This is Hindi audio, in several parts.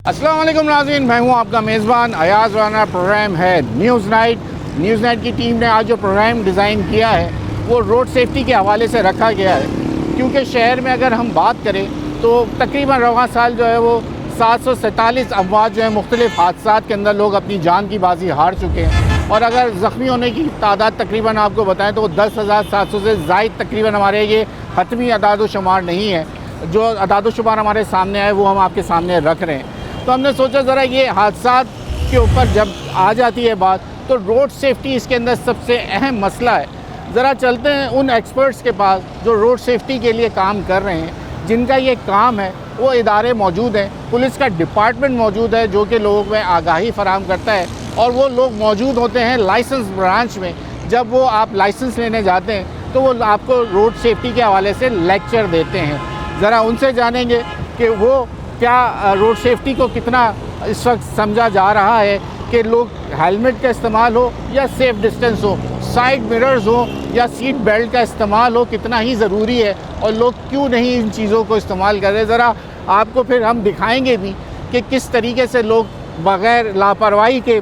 अस्सलाम वालेकुम नाज़रीन, मैं हूं आपका मेज़बान अयाज़ राना। प्रोग्राम है न्यूज़ नाइट। न्यूज़ नाइट की टीम ने आज जो प्रोग्राम डिज़ाइन किया है वो रोड सेफ्टी के हवाले से रखा गया है, क्योंकि शहर में अगर हम बात करें तो तकरीबन रवां साल जो है वो 747 अमवात जो है मुख्तलिफ़ हादसात के अंदर लोग अपनी जान की बाजी हार चुके हैं। और अगर ज़ख्मी होने की तादाद तकरीबन आपको बताएं तो 10,700 से ज़ायद तकरीबन हमारे ये हतमी अदाद शुमार नहीं है। जो अदाद शुमार हमारे सामने आए वो हम आपके सामने रख रहे हैं। तो हमने सोचा ज़रा ये हादसात के ऊपर जब आ जाती है बात तो रोड सेफ्टी इसके अंदर सबसे अहम मसला है। ज़रा चलते हैं उन एक्सपर्ट्स के पास जो रोड सेफ्टी के लिए काम कर रहे हैं, जिनका ये काम है। वो इदारे मौजूद हैं, पुलिस का डिपार्टमेंट मौजूद है जो कि लोगों में आगाही फराहम करता है, और वो लोग मौजूद होते हैं लाइसेंस ब्रांच में। जब वो आप लाइसेंस लेने जाते हैं तो वो आपको रोड सेफ्टी के हवाले से लेक्चर देते हैं। ज़रा उनसे जानेंगे कि वो क्या रोड सेफ्टी को कितना इस वक्त समझा जा रहा है कि लोग हेलमेट का इस्तेमाल हो या सेफ़ डिस्टेंस हो, साइड मिरर्स हो या सीट बेल्ट का इस्तेमाल हो, कितना ही ज़रूरी है और लोग क्यों नहीं इन चीज़ों को इस्तेमाल कर रहे। ज़रा आपको फिर हम दिखाएंगे भी कि किस तरीके से लोग बग़ैर लापरवाही के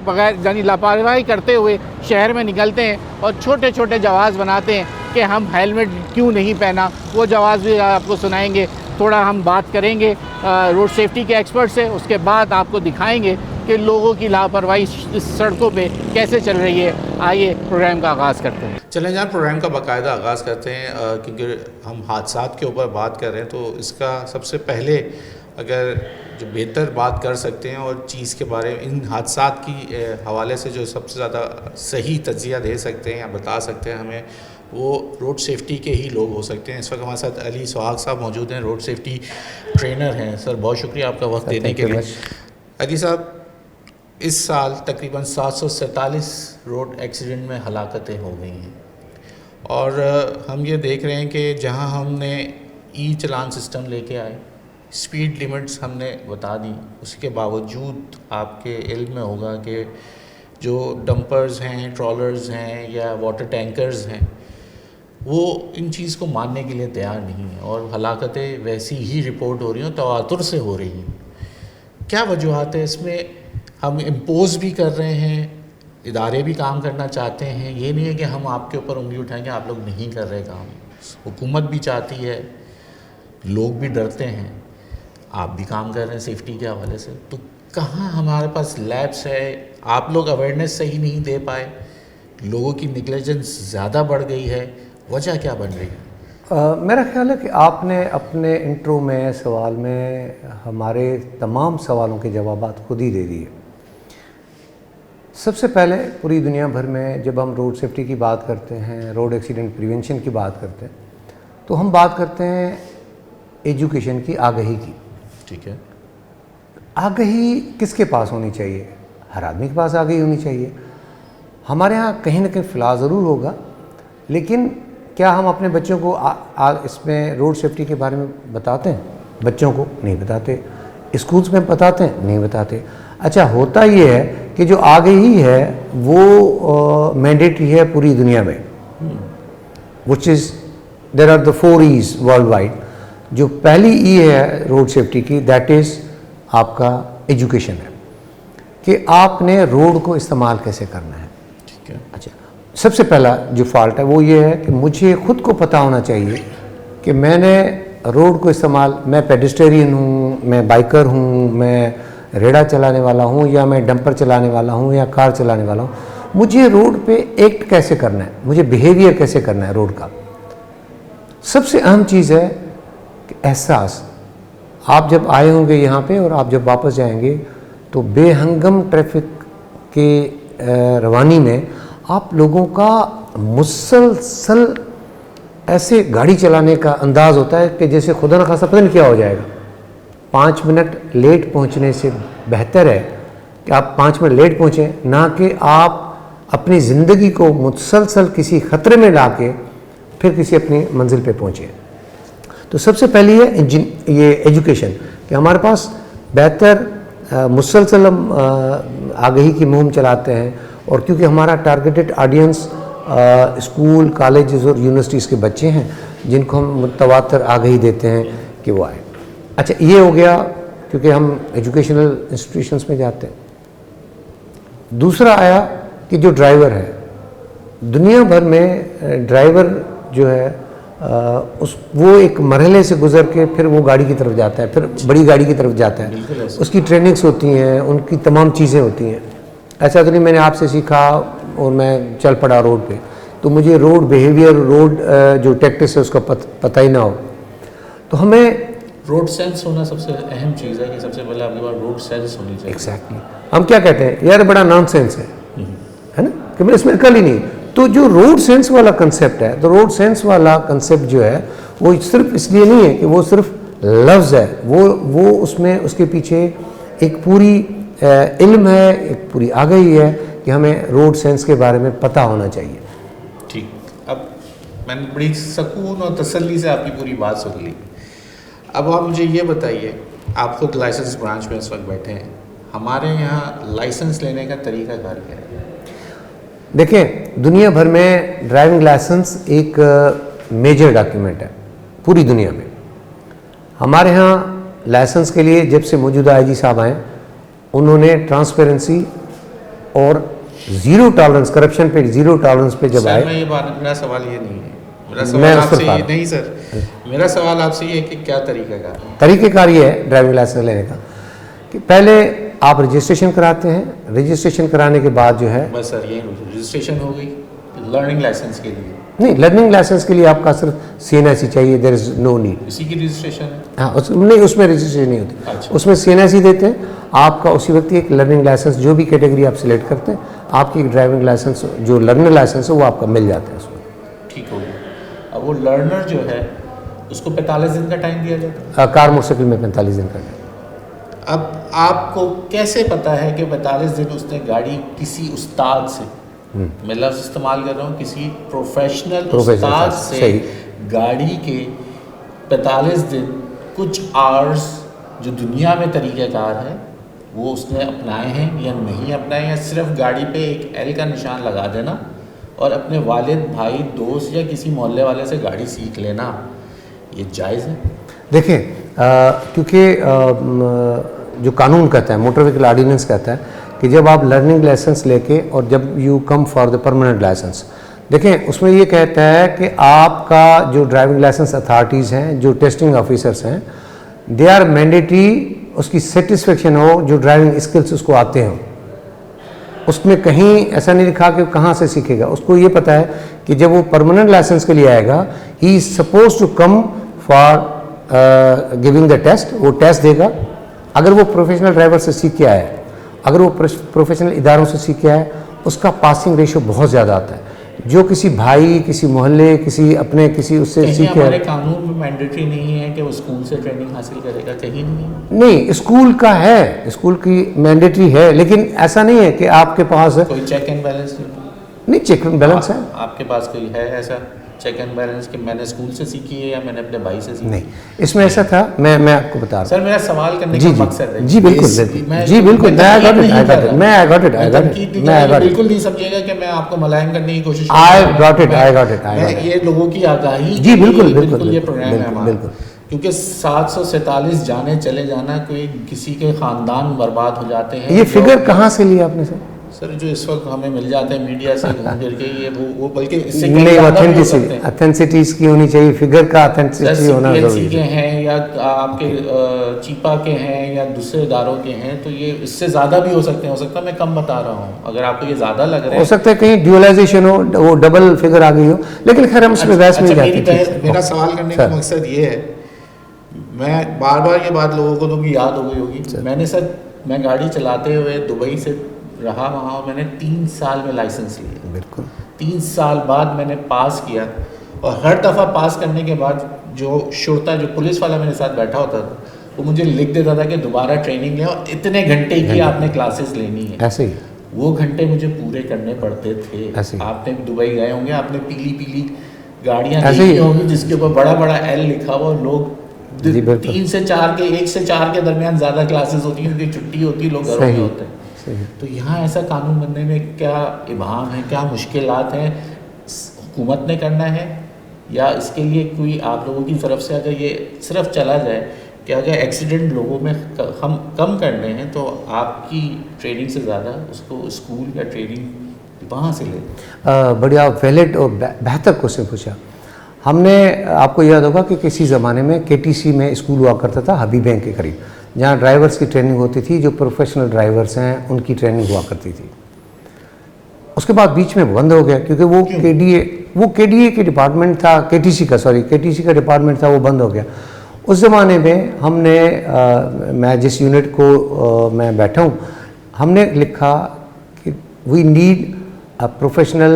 यानी लापरवाही करते हुए शहर में निकलते हैं और छोटे छोटे जवाज़ बनाते हैं कि हम हेलमेट क्यों नहीं पहना। वो जवाज़ भी आपको सुनाएंगे। थोड़ा हम बात करेंगे रोड सेफ्टी के एक्सपर्ट से, उसके बाद आपको दिखाएंगे कि लोगों की लापरवाही इस सड़कों पे कैसे चल रही है। आइए प्रोग्राम का आगाज़ करते हैं। चलें जहाँ प्रोग्राम का बाकायदा आगाज़ करते हैं, क्योंकि हम हादसात के ऊपर बात कर रहे हैं तो इसका सबसे पहले अगर जो बेहतर बात कर सकते हैं और चीज़ के बारे में इन हादसात की हवाले से जो सबसे ज़्यादा सही तज्ज़िया दे सकते हैं या बता सकते हैं हमें, वो रोड सेफ्टी के ही लोग हो सकते हैं। इस वक्त हमारे साथ अली सुहाग साहब मौजूद हैं, रोड सेफ्टी ट्रेनर हैं। सर बहुत शुक्रिया आपका वक्त देने के लिए। अली साहब, इस साल तकरीबन 747 रोड एक्सीडेंट में हलाकतें हो गई हैं, और हम ये देख रहे हैं कि जहां हमने ई चलान सिस्टम लेके आए, स्पीड लिमिट्स हमने बता दी, उसके बावजूद आपके इल्म में होगा कि जो डंपर्स हैं, ट्रॉलर्स हैं या वाटर टैंकर्स हैं, वो इन चीज़ को मानने के लिए तैयार नहीं है और हलाकतें वैसी ही रिपोर्ट हो रही हैं, तवातुर से हो रही हैं। क्या वजूहत है इसमें? हम इम्पोज भी कर रहे हैं, इदारे भी काम करना चाहते हैं, ये नहीं है कि हम आपके ऊपर उंगली उठाएंगे आप लोग नहीं कर रहे काम। हुकूमत भी चाहती है, लोग भी डरते हैं, आप भी काम कर रहे हैं सेफ्टी के हवाले से। तो कहाँ हमारे पास लैब्स है? आप लोग अवेयरनेस सही नहीं दे पाए, लोगों की निगलिजेंस ज़्यादा बढ़ गई है, वजह क्या बन रही है? मेरा ख्याल है कि आपने अपने इंट्रो में सवाल में हमारे तमाम सवालों के जवाबात खुद ही दे दिए। सबसे पहले पूरी दुनिया भर में जब हम रोड सेफ्टी की बात करते हैं, रोड एक्सीडेंट प्रिवेंशन की बात करते हैं, तो हम बात करते हैं एजुकेशन की, आगाही की। ठीक है, आगाही किसके पास होनी चाहिए? हर आदमी के पास आगाही होनी चाहिए। हमारे यहाँ कहीं ना कहीं फ़िलहाल ज़रूर होगा, लेकिन क्या हम अपने बच्चों को इसमें रोड सेफ्टी के बारे में बताते हैं? बच्चों को नहीं बताते। स्कूल्स में बताते हैं? नहीं बताते। अच्छा, होता ये है कि जो आगाही है वो मैंडेटरी है पूरी दुनिया में, which is there are the 4 E's world wide. जो पहली ई है रोड सेफ्टी की, दैट इज़ आपका एजुकेशन है कि आपने रोड को इस्तेमाल कैसे करना है। ठीक है। अच्छा, सबसे पहला जो फॉल्ट है वो ये है कि मुझे खुद को पता होना चाहिए कि मैंने रोड को इस्तेमाल, मैं पेडेस्टेरियन हूँ, मैं बाइकर हूँ, मैं रेड़ा चलाने वाला हूँ, या मैं डंपर चलाने वाला हूँ, या कार चलाने वाला हूँ, मुझे रोड पे एक्ट कैसे करना है, मुझे बिहेवियर कैसे करना है रोड का। सबसे अहम चीज़ है कि एहसास। आप जब आए होंगे यहाँ पे और आप जब वापस जाएंगे तो बेहंगम ट्रैफिक के रवानी में आप लोगों का मुसलसल ऐसे गाड़ी चलाने का अंदाज़ होता है कि जैसे खुदा न खासा पता नहीं क्या हो जाएगा। 5 मिनट लेट पहुंचने से बेहतर है कि आप 5 मिनट लेट पहुंचें, ना कि आप अपनी ज़िंदगी को मुसलसल किसी ख़तरे में ला के फिर किसी अपनी मंजिल पे पहुंचे। तो सबसे पहली है ये एजुकेशन कि हमारे पास बेहतर मुसलसल हम आगाही की मुहिम चलाते हैं, और क्योंकि हमारा टारगेटेड ऑडियंस स्कूल, कॉलेजेस और यूनिवर्सिटीज़ के बच्चे हैं जिनको हम मुतवातर आगाही देते हैं कि वो आए। अच्छा, ये हो गया क्योंकि हम एजुकेशनल इंस्टीट्यूशंस में जाते हैं। दूसरा आया कि जो ड्राइवर है, दुनिया भर में ड्राइवर जो है वो एक मरहले से गुजर के फिर वो गाड़ी की तरफ जाता है, फिर बड़ी गाड़ी की तरफ जाता है। उसकी ट्रेनिंग्स होती हैं, उनकी तमाम चीज़ें होती हैं। ऐसा तो नहीं मैंने आपसे सीखा और मैं चल पड़ा रोड पे, तो मुझे रोड बिहेवियर, रोड जो टैक्टिस है उसका पता ही ना हो। तो हमें रोड सेंस होना सबसे अहम चीज़ है कि सबसे पहले आपके पास रोड सेंस होनी चाहिए। एग्जैक्टली हम क्या कहते हैं यार, बड़ा नॉनसेंस है ना, कि मेरे इसमें अकल ही नहीं। तो जो रोड सेंस वाला कंसेप्ट है, तो रोड सेंस वाला कंसेप्ट जो है वो सिर्फ इसलिए नहीं है कि वो सिर्फ लफ्ज़ है, वो उसमें उसके पीछे एक पूरी इल्म है, एक पूरी आगाही है कि हमें रोड सेंस के बारे में पता होना चाहिए। ठीक, अब मैंने बड़ी सुकून और तसल्ली से आपकी पूरी बात सुन ली। अब आप मुझे ये बताइए, आप खुद लाइसेंस ब्रांच में इस वक्त बैठे हैं, हमारे यहाँ लाइसेंस लेने का तरीकाकार क्या है? देखें, दुनिया भर में ड्राइविंग लाइसेंस एक मेजर डॉक्यूमेंट है पूरी दुनिया में। हमारे यहाँ लाइसेंस के लिए जब से मौजूदा आईजी साहब आए, उन्होंने ट्रांसपेरेंसी और ज़ीरो टॉलरेंस, करप्शन पे ज़ीरो टॉलरेंस पे जब आए। मेरा सवाल ये नहीं है, मेरा सवाल आपसे ये नहीं सर, मेरा सवाल आपसे ये है कि क्या तरीक़ाकार ये है ड्राइविंग लाइसेंस लेने का कि पहले आप रजिस्ट्रेशन कराते हैं, रजिस्ट्रेशन कराने के बाद जो है, बस सर यही रजिस्ट्रेशन हो गई। लर्निंग लाइसेंस के लिए नहीं, लर्निंग लाइसेंस के लिए आपका सिर्फ CNIC चाहिए, देयर इज़ नो नीड। इसी की रजिस्ट्रेशन है? हाँ, नहीं, उसमें रजिस्ट्रेशन नहीं होती। अच्छा। उसमें CNIC देते हैं आपका, उसी वक्त एक लर्निंग लाइसेंस जो भी कैटेगरी आप सिलेक्ट करते हैं, आपकी एक ड्राइविंग लाइसेंस जो लर्नर लाइसेंस है वो आपका मिल जाता है उसमें। ठीक हो गया। अब वो लर्नर जो है उसको 45 दिन का टाइम दिया जाता है? कार मोटरसाइकिल में 45 दिन का टाइम। अब आपको कैसे पता है कि 45 दिन उसने गाड़ी किसी उस्ताद से, मैं लफ्ज़ इस्तेमाल कर रहा हूँ, किसी प्रोफेशनल उस्ताद से गाड़ी के 45 दिन कुछ आवर्स जो दुनिया में तरीक़ाकार है वो उसने अपनाए हैं या नहीं अपनाए, या सिर्फ गाड़ी पे एक L का निशान लगा देना और अपने वालिद, भाई, दोस्त या किसी मोहल्ले वाले से गाड़ी सीख लेना, ये जायज़ है? देखिए, क्योंकि जो कानून कहता है, मोटर व्हीकल ऑर्डिनेंस कहता है कि जब आप लर्निंग लाइसेंस लेके और जब you come for the permanent licence, देखें उसमें ये कहता है कि आपका जो ड्राइविंग लाइसेंस अथॉरिटीज़ हैं, जो टेस्टिंग ऑफिसर्स हैं, दे आर मैंडेटरी, उसकी सेटिस्फेक्शन हो, जो ड्राइविंग स्किल्स उसको आते हैं। उसमें कहीं ऐसा नहीं लिखा कि कहाँ से सीखेगा, उसको ये पता है कि जब वो परमानेंट लाइसेंस के लिए आएगा, he is suppose to come for giving the test, वो टेस्ट देगा। अगर वो प्रोफेशनल ड्राइवर से सीख के आया है, अगर वो प्रोफेशनल इदारों से सीख के आया है, उसका पासिंग रेशो बहुत ज़्यादा आता है। जो किसी भाई, किसी मोहल्ले, किसी अपने किसी उससे सीख के, हमारे कानून में मैंडेटरी नहीं है कि वो स्कूल से ट्रेनिंग हासिल करेगा, कहीं नहीं, स्कूल का है, स्कूल की मैंडेटरी है, लेकिन ऐसा नहीं है कि आपके पास कोई चेक एंड बैलेंस नहीं, चेक एंड बैलेंस है। आपके पास कोई है ऐसा चेक एंड बैलेंस कि मैंने स्कूल से सीखी है या मैंने अपने भाई से सीखी? नहीं, इसमें ऐसा था, मैं आपको बता रहा हूं। सर, मेरा सवाल करने का मकसद है। जी बिल्कुल, जी बिल्कुल, मैं आई गॉट इट, बिल्कुल नहीं समझिएगा कि मैं आपको मलायम करने की कोशिश, आई गॉट इट, ये लोगों की आगाही, जी बिल्कुल, ये प्रोग्राम है हमारा, क्योंकि 747 जाने चले जाना, कोई किसी के ख़ानदान बर्बाद हो जाते हैं। ये फिगर कहाँ से लिया आपने सर, जो इस वक्त हमें मिल जाते हैं मीडिया से घूम फिर के, ये वो बल्कि इससे नहीं, ऑथेंटिसिटी इसकी होनी चाहिए, फिगर का ऑथेंटिसिटी होना जरूरी है। के हैं या आपके चीपा के हैं या दूसरे इदारों के हैं, तो ये इससे ज़्यादा भी हो सकते हैं, हो सकता है मैं कम बता रहा हूँ, अगर आपको ये ज़्यादा लग रहा है, हो सकता है कहीं ड्यूअलाइजेशन हो, वो डबल फिगर आ गई हो, लेकिन खैर हम उसमें बहस में जाते। मेरा सवाल करने का मकसद ये है, मैं बार बार ये बात लोगों को तो भी याद हो गई होगी, मैंने सर, मैं गाड़ी चलाते हुए दुबई से रहा वहाँ, मैंने 3 साल में लाइसेंस लिया। बिल्कुल 3 साल बाद मैंने पास किया, और हर दफ़ा पास करने के बाद जो शुरता, जो पुलिस वाला मेरे साथ बैठा होता था, वो मुझे लिख देता था कि दोबारा ट्रेनिंग लें और इतने घंटे की आपने क्लासेस लेनी है। ऐसे ही वो घंटे मुझे पूरे करने पड़ते थे। आपने दुबई गए होंगे, आपने पीली पीली गाड़ियाँ देखी होंगी जिसके ऊपर बड़ा बड़ा L लिखा हुआ, लोग 3 से 4 के 1 से 4 के दरमियान ज़्यादा क्लासेस होती हैं, उनकी छुट्टी होती है, लोग घरों में होते हैं। तो यहाँ ऐसा कानून बनने में क्या इबाम है, क्या मुश्किलात हैं, हुकूमत ने करना है, या इसके लिए कोई आप लोगों की तरफ से अगर ये सिर्फ चला जाए कि अगर एक्सीडेंट लोगों में हम कम करने हैं तो आपकी ट्रेनिंग से ज़्यादा उसको स्कूल या ट्रेनिंग वहाँ से ले। बढ़िया वैलिड और बेहतर क्वेश्चन पूछा। हमने, आपको याद होगा कि किसी ज़माने में KTC में स्कूल हुआ करता था हबीब बैंक के करीब, जहाँ ड्राइवर्स की ट्रेनिंग होती थी, जो प्रोफेशनल ड्राइवर्स हैं उनकी ट्रेनिंग हुआ करती थी। उसके बाद बीच में बंद हो गया क्योंकि वो KDA के डिपार्टमेंट था, KTC का डिपार्टमेंट था, वो बंद हो गया। उस ज़माने में हमने मैं जिस यूनिट को मैं बैठा हूँ, हमने लिखा कि we need a professional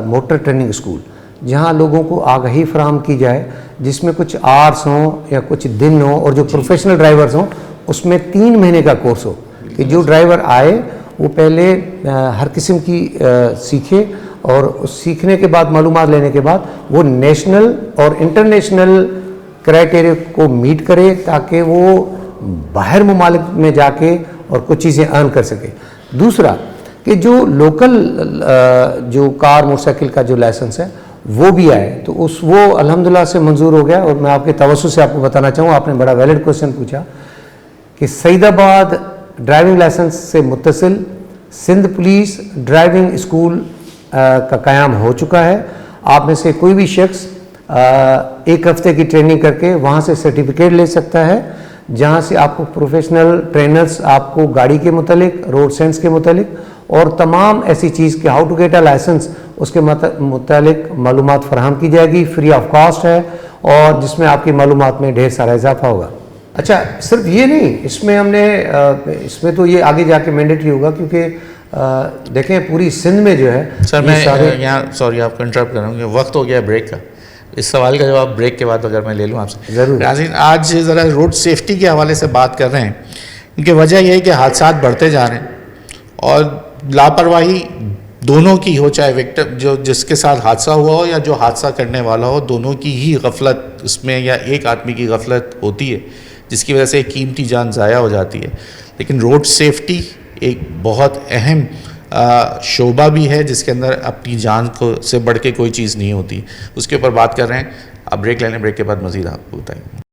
motor training school, जहाँ लोगों को आगाही फराहम की जाए, जिसमें कुछ आवर्स हों या कुछ दिन हों, और जो प्रोफेशनल ड्राइवर्स हों उसमें 3 महीने का कोर्स हो कि जो ड्राइवर आए वो पहले हर किस्म की सीखे, और उस सीखने के बाद, मालूमात लेने के बाद, वो नेशनल और इंटरनेशनल क्राइटेरिया को मीट करे, ताकि वो बाहर ममालिक में जाके और कुछ चीज़ें अर्न कर सके। दूसरा कि जो लोकल जो कार मोटरसाइकिल का जो लाइसेंस है वो भी आए, तो वो अल्हम्दुलिल्लाह से मंजूर हो गया। और मैं आपके तवज्जो से आपको बताना चाहूँ, आपने बड़ा वैलिड क्वेश्चन पूछा कि सईदाबाद ड्राइविंग लाइसेंस से मुत्तसिल सिंध पुलिस ड्राइविंग स्कूल का क़याम हो चुका है। आप में से कोई भी शख्स 1 हफ्ते की ट्रेनिंग करके वहाँ से सर्टिफिकेट ले सकता है, जहाँ से आपको प्रोफेशनल ट्रेनर्स आपको गाड़ी के मुतालिक, रोड सेंस के मुतालिक और तमाम ऐसी चीज़ के how to get a licence उसके मुतालिक मालूमात फराहम की जाएगी। फ्री ऑफ कॉस्ट है, और जिसमें आपकी मालूमात में ढेर सारा इजाफा होगा। अच्छा, सिर्फ ये नहीं, इसमें हमने इसमें तो ये आगे जाके मैंडेटरी होगा, क्योंकि देखें पूरी सिंध में जो है। सर मैं यहाँ सॉरी आपको इंटरप्ट करूँगा, वक्त हो गया ब्रेक का। इस सवाल का जवाब ब्रेक के बाद अगर मैं ले लूँ आपसे। ज़रूर। नाज़रीन, आज ज़रा रोड सेफ्टी के हवाले से बात कर रहे हैं, क्योंकि वजह यह है कि हादसा बढ़ते जा रहे हैं और लापरवाही दोनों की हो, चाहे विक्टिम जो जिसके साथ हादसा हुआ हो या जो हादसा करने वाला हो, दोनों की ही गफलत इसमें, या एक आदमी की गफलत होती है जिसकी वजह से एक कीमती जान ज़ाया हो जाती है। लेकिन रोड सेफ्टी एक बहुत अहम शोबा भी है, जिसके अंदर अपनी जान को से बढ़ के कोई चीज़ नहीं होती। उसके ऊपर बात कर रहे हैं। अब ब्रेक लेने, ब्रेक के बाद मज़ीद आपको बताएंगे।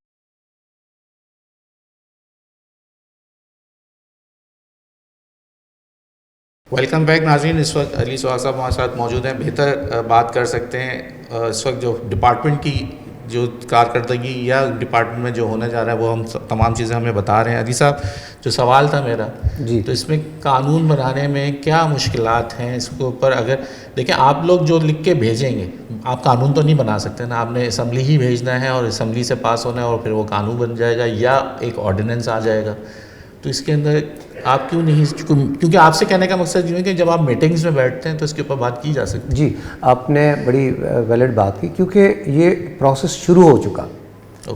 वेलकम बैक नाज़रीन। इस वक्त अली सुहाग साहब हमारे साथ मौजूद हैं। बेहतर बात कर सकते हैं इस वक्त जो डिपार्टमेंट की जो कारकर्दगी या डिपार्टमेंट में जो होने जा रहा है, वो हम तमाम चीज़ें हमें बता रहे हैं। अली साहब, जो सवाल था मेरा जी, तो इसमें कानून बनाने में क्या मुश्किलात हैं? इसके ऊपर अगर देखें, आप लोग जो लिख के भेजेंगे, आप कानून तो नहीं बना सकते ना, आपने असम्बली ही भेजना है और असम्बली से पास होना है और फिर वो कानून बन जाएगा या एक ऑर्डिनेंस आ जाएगा। तो इसके अंदर आप क्यों नहीं, क्योंकि आपसे कहने का मकसद ये है कि जब आप मीटिंग्स में बैठते हैं तो इसके ऊपर बात की जा सकती है। जी, आपने बड़ी वैलिड बात की, क्योंकि ये प्रोसेस शुरू हो चुका।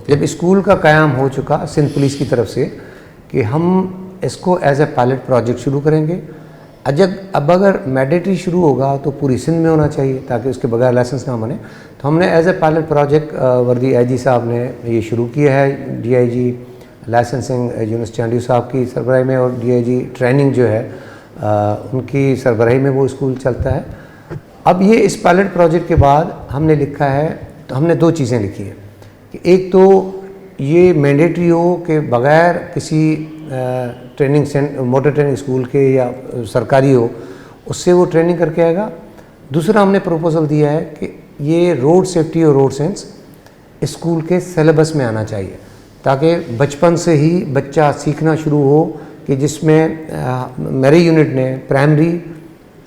जब स्कूल का क़याम हो चुका सिंध पुलिस की तरफ से कि हम इसको एज ए पायलट प्रोजेक्ट शुरू करेंगे। अब अगर मैंडेटरी शुरू होगा तो पूरी सिंध में होना चाहिए, ताकि उसके बगैर लाइसेंस ना बने। तो हमने एज ए पायलट प्रोजेक्ट वर्दी IG साहब ने ये शुरू किया है, DIG लाइसेंसिंग यूनुस चांडियो साहब की सरबराही में, और DIG ट्रेनिंग जो है उनकी सरबराही में वो स्कूल चलता है। अब ये इस पायलट प्रोजेक्ट के बाद हमने लिखा है, तो हमने 2 चीज़ें लिखी हैं कि एक तो ये मैंडेटरी हो कि बग़ैर किसी ट्रेनिंग मोटर ट्रेनिंग स्कूल के या सरकारी हो, उससे वो ट्रेनिंग करके आएगा। दूसरा हमने प्रपोजल दिया है कि ये रोड सेफ्टी और रोड सेंस स्कूल के सिलेबस में आना चाहिए, ताकि बचपन से ही बच्चा सीखना शुरू हो, कि जिसमें मेरे यूनिट ने प्राइमरी,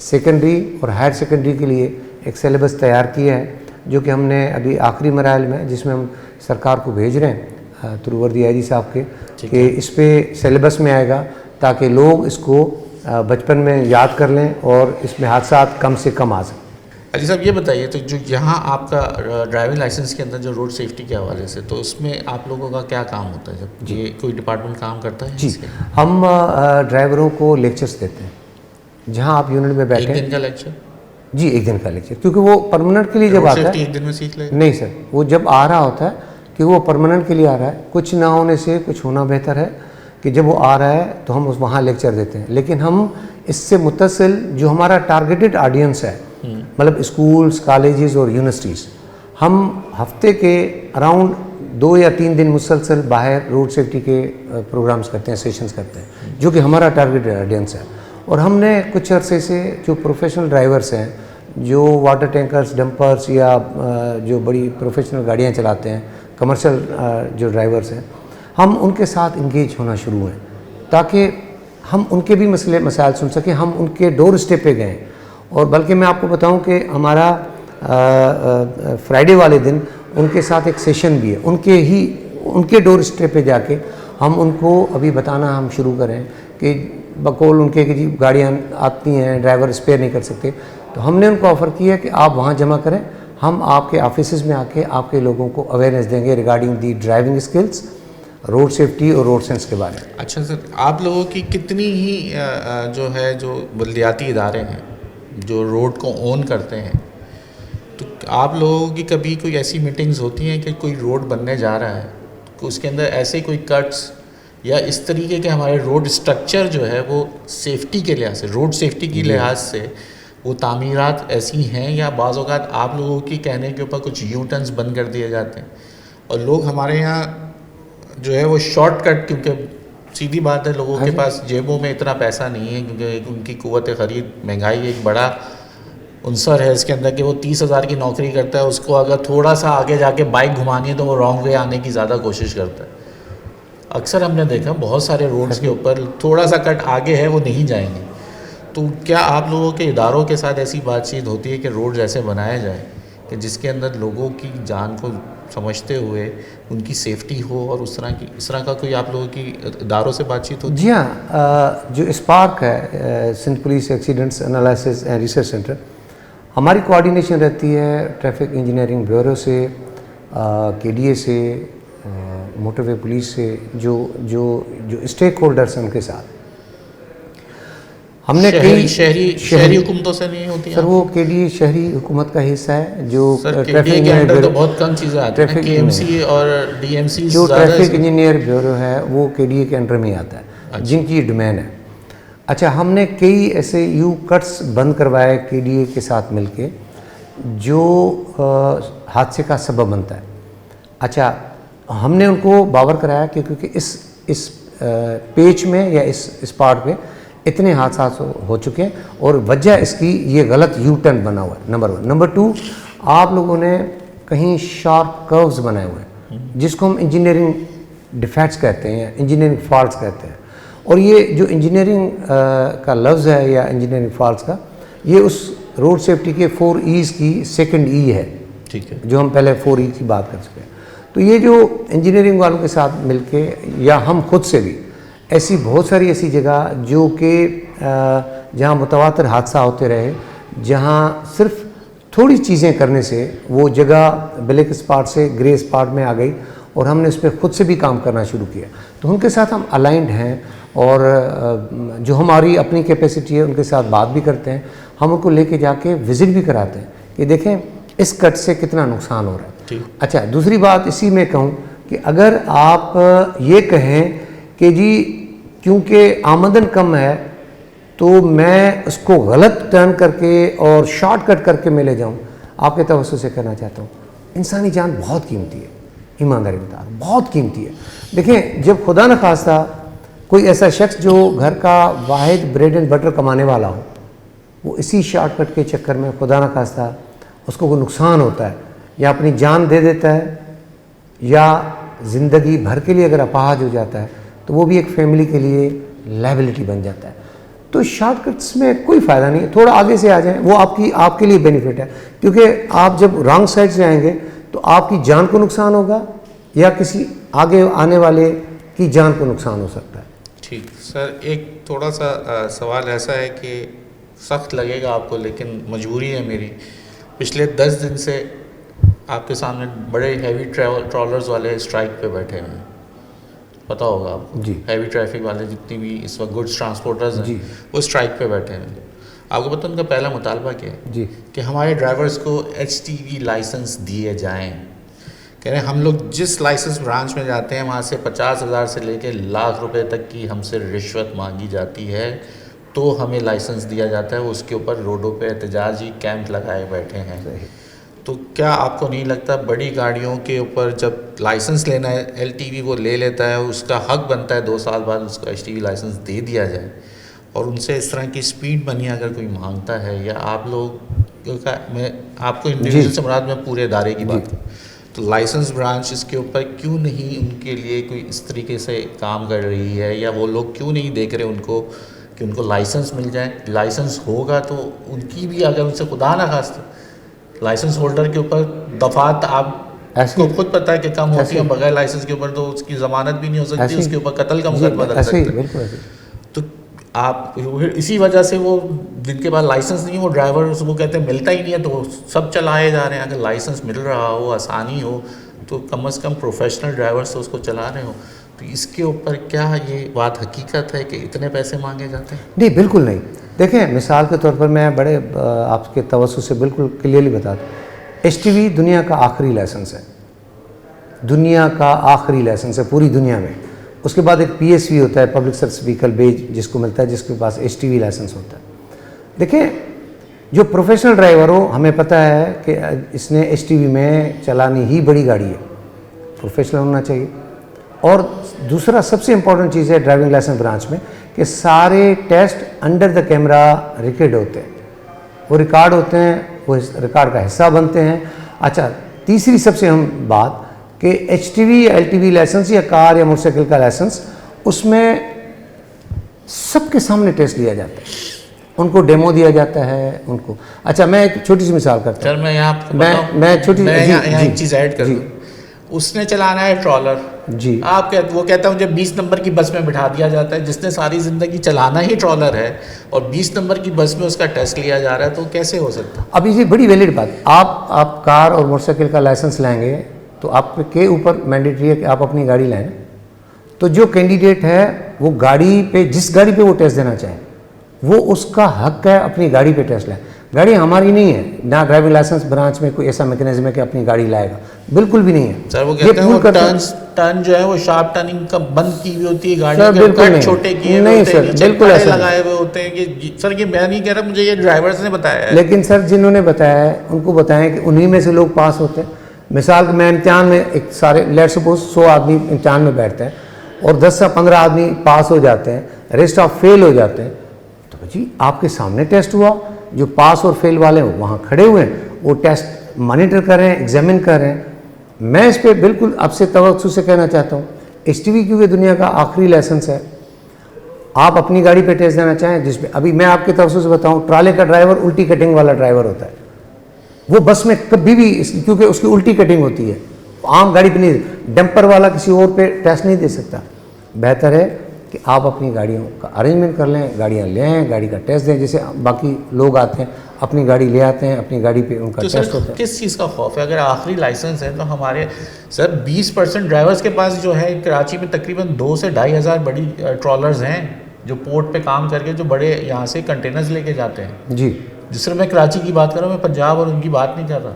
सेकेंडरी और हायर सेकेंडरी के लिए एक सिलेबस तैयार किया है, जो कि हमने अभी आखिरी मराहल में, जिसमें हम सरकार को भेज रहे हैं थ्रू वर्दी IG साहब के, कि इस पे सिलेबस में आएगा, ताकि लोग इसको बचपन में याद कर लें और इसमें हादसा कम से कम आ सकें। अली साहब, ये बताइए, तो जो यहाँ आपका ड्राइविंग लाइसेंस के अंदर जो रोड सेफ्टी के हवाले से, तो उसमें आप लोगों का क्या काम होता है? जब ये कोई डिपार्टमेंट काम करता है? जी, हम ड्राइवरों को लेक्चर्स देते हैं, जहाँ आप यूनिट में बैठे। 1 दिन का लेक्चर? जी, 1 दिन का लेक्चर, क्योंकि वो परमानेंट के लिए जब आता है। 1 दिन में सीख ले? नहीं सर, वो जब आ रहा होता है कि वो परमानेंट के लिए आ रहा है, कुछ ना होने से कुछ होना बेहतर है कि जब वो आ रहा है तो हम वहाँ लेक्चर देते हैं। लेकिन हम इससे मुत्तसिल जो हमारा टारगेटेड ऑडियंस है, मतलब स्कूल्स, कॉलेजेस और यूनिवर्सिटीज़, हम हफ्ते के अराउंड 2 या 3 दिन मुसलसल बाहर रोड सेफ्टी के प्रोग्राम्स करते हैं, सेशंस करते हैं, जो कि हमारा टारगेट ऑडियंस है। और हमने कुछ अरसे से जो प्रोफेशनल ड्राइवर्स हैं, जो वाटर टैंकर्स, डंपर्स या जो बड़ी प्रोफेशनल गाड़ियाँ चलाते हैं, कमर्शियल जो ड्राइवर्स हैं, हम उनके साथ इंगेज होना शुरू हैं ताकि हम उनके भी मसले मसाइल सुन सकें। हम उनके डोर स्टेप पे गए, और बल्कि मैं आपको बताऊं कि हमारा फ्राइडे वाले दिन उनके साथ एक सेशन भी है। उनके डोर स्टेप पे जाके हम उनको अभी बताना हम शुरू करें कि बकौल उनके कि जी गाड़ियाँ आती हैं, ड्राइवर स्पेयर नहीं कर सकते, तो हमने उनको ऑफ़र किया कि आप वहाँ जमा करें, हम आपके ऑफिस में आके आपके लोगों को अवेयरनेस देंगे regarding the driving skills, road safety और रोड सेंस के बारे में। अच्छा सर, आप लोगों की कितनी ही जो है जो बलदियाती इदारे हैं जो रोड को ओन करते हैं, तो आप लोगों की कभी कोई ऐसी मीटिंग्स होती हैं कि कोई रोड बनने जा रहा है तो उसके अंदर ऐसे कोई कट्स या इस तरीके के हमारे रोड स्ट्रक्चर जो है वो सेफ्टी के लिहाज से, रोड सेफ्टी की लिहाज से वो तामीरात ऐसी हैं, या बाज़ औक़ात आप लोगों की कहने के ऊपर कुछ यू टर्न्स बंद कर दिए जाते हैं और लोग हमारे यहाँ जो है वो शॉर्टकट, क्योंकि सीधी बात है लोगों के पास जेबों में इतना पैसा नहीं है, क्योंकि उनकी क़ुव्वत ख़रीद, महंगाई एक बड़ा उनसर है इसके अंदर कि वो 30,000 की नौकरी करता है, उसको अगर थोड़ा सा आगे जाके बाइक घुमानी है तो वो रॉन्ग वे आने की ज़्यादा कोशिश करता है। अक्सर हमने देखा बहुत सारे रोड्स के ऊपर थोड़ा सा कट आगे है वो नहीं जाएंगे। तो क्या आप लोगों के इदारों के साथ ऐसी बातचीत होती है कि रोड्स ऐसे बनाए जाएँ कि जिसके अंदर लोगों की जान को समझते हुए उनकी सेफ्टी हो, और इस तरह का कोई आप लोगों की इदारों से बातचीत होती है? जी हाँ, जो स्पार्क है, Sindh police accidents analysis and research centre, हमारी कोऑर्डिनेशन रहती है ट्रैफिक इंजीनियरिंग ब्यूरो से, KDA से, मोटरवे पुलिस से, जो स्टेक होल्डर्स हैं उनके साथ। हमने शहरी हुकूमतों से नहीं होती सर, वो KDA शहरी हुकूमत का हिस्सा है। जो ट्रैफिक के अंदर तो बहुत कम चीज़ें आती हैं, KMC और DMC, जो ट्रैफिक इंजीनियर ब्यूरो है वो KDA के अंडर में आता है। अच्छा। जिनकी डोमेन है। अच्छा, हमने कई ऐसे यू कट्स बंद करवाए KDA के साथ मिलके जो हादसे का सबब बनता है। अच्छा, हमने उनको बावर कराया कि क्योंकि इस पेच में या इस पार्ट पे इतने हादसा हो चुके हैं और वजह इसकी ये गलत यू टर्न बना हुआ है, नंबर 1। नंबर 2, आप लोगों ने कहीं शार्प कर्व्स बनाए हुए हैं जिसको हम इंजीनियरिंग डिफेक्ट्स कहते हैं, इंजीनियरिंग फॉल्ट्स कहते हैं। और ये जो इंजीनियरिंग का लफ्ज़ है या इंजीनियरिंग फॉल्ट्स का, ये उस रोड सेफ्टी के 4 E's की सेकंड E है, ठीक है, जो हम पहले 4 E की बात कर चुके हैं। तो ये जो इंजीनियरिंग वालों के साथ मिलके या हम खुद से भी ऐसी बहुत सारी ऐसी जगह जो कि जहाँ मुतवातर हादसा होते रहे, जहाँ सिर्फ थोड़ी चीज़ें करने से वो जगह ब्लैक स्पॉट से ग्रे स्पॉट में आ गई, और हमने उस पर खुद से भी काम करना शुरू किया। तो उनके साथ हम अलाइंड हैं, और जो हमारी अपनी कैपेसिटी है उनके साथ बात भी करते हैं। हम उनको लेके जाके विज़िट भी कराते हैं कि देखें इस कट से कितना नुकसान हो रहा है। अच्छा, दूसरी बात इसी में कहूँ कि अगर आप ये कहें कि जी क्योंकि आमदन कम है तो मैं उसको गलत टर्न करके और शॉर्टकट करके मैं ले जाऊँ, आपके तवज्जो से कहना चाहता हूँ, इंसानी जान बहुत कीमती है, ईमानदारी बता रहा हूँ, बहुत कीमती है। देखें, जब खुदा न खास्ता कोई ऐसा शख्स जो घर का वाहिद ब्रेड एंड बटर कमाने वाला हो, वो इसी शॉर्टकट के चक्कर में खुदा न खास्ता उसको कोई नुकसान होता है, या अपनी जान दे देता है, या ज़िंदगी भर के लिए अगर अपाहज हो जाता है, तो वो भी एक फैमिली के लिए लायबिलिटी बन जाता है। तो शॉर्टकट्स में कोई फ़ायदा नहीं है, थोड़ा आगे से आ जाएं, वो आपके लिए बेनिफिट है, क्योंकि आप जब रॉन्ग साइड से आएंगे तो आपकी जान को नुकसान होगा या किसी आगे आने वाले की जान को नुकसान हो सकता है। ठीक सर, एक थोड़ा सा सवाल ऐसा है कि सख्त लगेगा आपको, लेकिन मजबूरी है मेरी। पिछले 10 दिन से आपके सामने बड़े हैवी ट्रॉलर्स वाले स्ट्राइक पे बैठे हैं, पता होगा आपको जी। हैवी ट्रैफिक वाले जितनी भी इस वक्त गुड्स ट्रांसपोर्टर्स हैं वो स्ट्राइक पे बैठे हैं। आपको पता उनका पहला मुतालबा क्या है? जी, कि हमारे ड्राइवर्स को HTV लाइसेंस दिए जाएं। कह रहे हैं हम लोग जिस लाइसेंस ब्रांच में जाते हैं वहाँ से 50,000 से लेकर लाख रुपए तक की हमसे रिश्वत मांगी जाती है, तो हमें लाइसेंस दिया जाता है। उसके ऊपर रोडों पे एहतजाजी कैंप लगाए बैठे हैं। तो क्या आपको नहीं लगता बड़ी गाड़ियों के ऊपर जब लाइसेंस लेना है एलटीवी वो ले लेता है, उसका हक बनता है 2 साल बाद उसको एचटीवी लाइसेंस दे दिया जाए, और उनसे इस तरह की स्पीड बनी अगर कोई मांगता है, या आप लोग का, मैं आपको इंडिविजुअल से मुराद में पूरे इदारे की बात करूँ, तो लाइसेंस ब्रांच इसके ऊपर क्यों नहीं उनके लिए कोई इस तरीके से काम कर रही है, या वो लोग क्यों नहीं देख रहे उनको कि उनको लाइसेंस मिल जाए? लाइसेंस होगा तो उनकी भी, अगर उनसे खुदा ना खास्ता लाइसेंस होल्डर के ऊपर दफात आपको खुद पता है कि कम होती है, बगैर लाइसेंस के ऊपर तो उसकी जमानत भी नहीं हो सकती, उसके ऊपर कत्ल का मुकदमा दर्ज सकते हैं। तो आप इसी वजह से वो जिनके पास लाइसेंस नहीं है वो ड्राइवर वो कहते हैं मिलता ही नहीं है, तो सब चलाए जा रहे हैं। अगर लाइसेंस मिल रहा हो, आसानी हो, तो कम से कम प्रोफेशनल ड्राइवर्स तो उसको चला रहे हो। तो इसके ऊपर क्या ये बात हकीकत है कि इतने पैसे मांगे जाते हैं? नहीं, बिल्कुल नहीं। देखें, मिसाल के तौर पर मैं बड़े आपके तवज्जो से बिल्कुल क्लियरली बता दूँ, एचटीवी दुनिया का आखिरी लाइसेंस है, दुनिया का आखिरी लाइसेंस है पूरी दुनिया में। उसके बाद एक पीएसवी होता है, पब्लिक सर्विस व्हीकल बेज, जिसको मिलता है, जिसके पास एचटीवी लाइसेंस होता है। देखें, जो प्रोफेशनल ड्राइवर हो, हमें पता है कि इसने एचटीवी में चलानी ही बड़ी गाड़ी है, प्रोफेशनल होना चाहिए। और दूसरा सबसे इम्पॉर्टेंट चीज़ है ड्राइविंग लाइसेंस ब्रांच में कि सारे test under the camera record होते हैं, वो रिकॉर्ड होते हैं, वो रिकॉर्ड का हिस्सा बनते हैं। अच्छा, तीसरी सबसे अहम बात कि एचटीवी या एलटीवी लाइसेंस या कार या मोटरसाइकिल का लाइसेंस, उसमें सबके सामने टेस्ट लिया जाता है, उनको डेमो दिया जाता है उनको। अच्छा, मैं एक छोटी सी मिसाल करता हूँ सर, मैं यहाँ मैं छोटी एक चीज़ ऐड कर दूँ। उसने चलाना है ट्रॉलर जी, वो कहता है मुझे 20 नंबर की बस में बिठा दिया जाता है, जिसने सारी ज़िंदगी चलाना ही ट्रॉलर है, और 20 नंबर की बस में उसका टेस्ट लिया जा रहा है, तो कैसे हो सकता? अब ये बड़ी वैलिड बात, आप कार और मोटरसाइकिल का लाइसेंस लेंगे तो आपके ऊपर मैंडेटरी है कि आप अपनी गाड़ी लाएं। तो जो कैंडिडेट है वो गाड़ी पे, जिस गाड़ी पे वो टेस्ट देना चाहे, वो उसका हक है अपनी गाड़ी पे टेस्ट लाए। गाड़ी हमारी नहीं है, ना ड्राइविंग लाइसेंस ब्रांच में कोई ऐसा मैकेनिज्म है कि अपनी गाड़ी लाएगा, बिल्कुल भी नहीं है। सर, वो कहते हैं वो टर्न जो है वो शार्प टर्निंग का बंद की हुई होती है, गाड़ी के कट छोटे किए हुए होते हैं, बिल्कुल ऐसे लगाए हुए होते हैं कि सर, ये मैं नहीं कह रहा, मुझे ये ड्राइवर्स ने बताया है। लेकिन सर, जिन्होंने बताया है उनको बताएं कि उन्हीं में से लोग पास होते हैं। मिसाल के मैं इम्तिहान में एक सारे लेट्स सपोज 100 आदमी इम्तिहान में बैठते हैं और 10 से 15 आदमी पास हो जाते हैं, रेस्ट ऑफ फेल हो जाते हैं। तो जी आपके सामने टेस्ट हुआ, जो पास और फेल वाले हैं वहाँ खड़े हुए हैं, वो टेस्ट मॉनिटर कर रहे हैं, एग्जामिन कर रहे हैं। मैं इस पर बिल्कुल आपसे तवज्जो से कहना चाहता हूँ, एचटीवी क्योंकि दुनिया का आखिरी लाइसेंस है, आप अपनी गाड़ी पे टेस्ट देना चाहें, जिसमें अभी मैं आपके तवज्जो से बताऊँ, ट्राले का ड्राइवर उल्टी कटिंग वाला ड्राइवर होता है, वो बस में कभी भी, क्योंकि उसकी उल्टी कटिंग होती है, आम गाड़ी पे नहीं, डंपर वाला किसी और पे टेस्ट नहीं दे सकता। बेहतर है कि आप अपनी गाड़ियों का अरेंजमेंट कर लें, गाड़ियाँ ले आएँ, गाड़ी का टेस्ट दें, जैसे बाकी लोग आते हैं अपनी गाड़ी ले आते हैं, अपनी गाड़ी पे उनका टेस्ट होता है। किस चीज़ का खौफ है? अगर आखिरी लाइसेंस है तो हमारे सर 20% ड्राइवर्स के पास जो है, कराची में तकरीबन 2 से 2.5 हज़ार बड़ी ट्रॉलर्स हैं जो पोर्ट पे काम करके जो बड़े यहाँ से कंटेनर्स लेके जाते हैं जी। जिस मैं कराची की बात कर रहा हूँ, मैं पंजाब और उनकी बात नहीं कर रहा।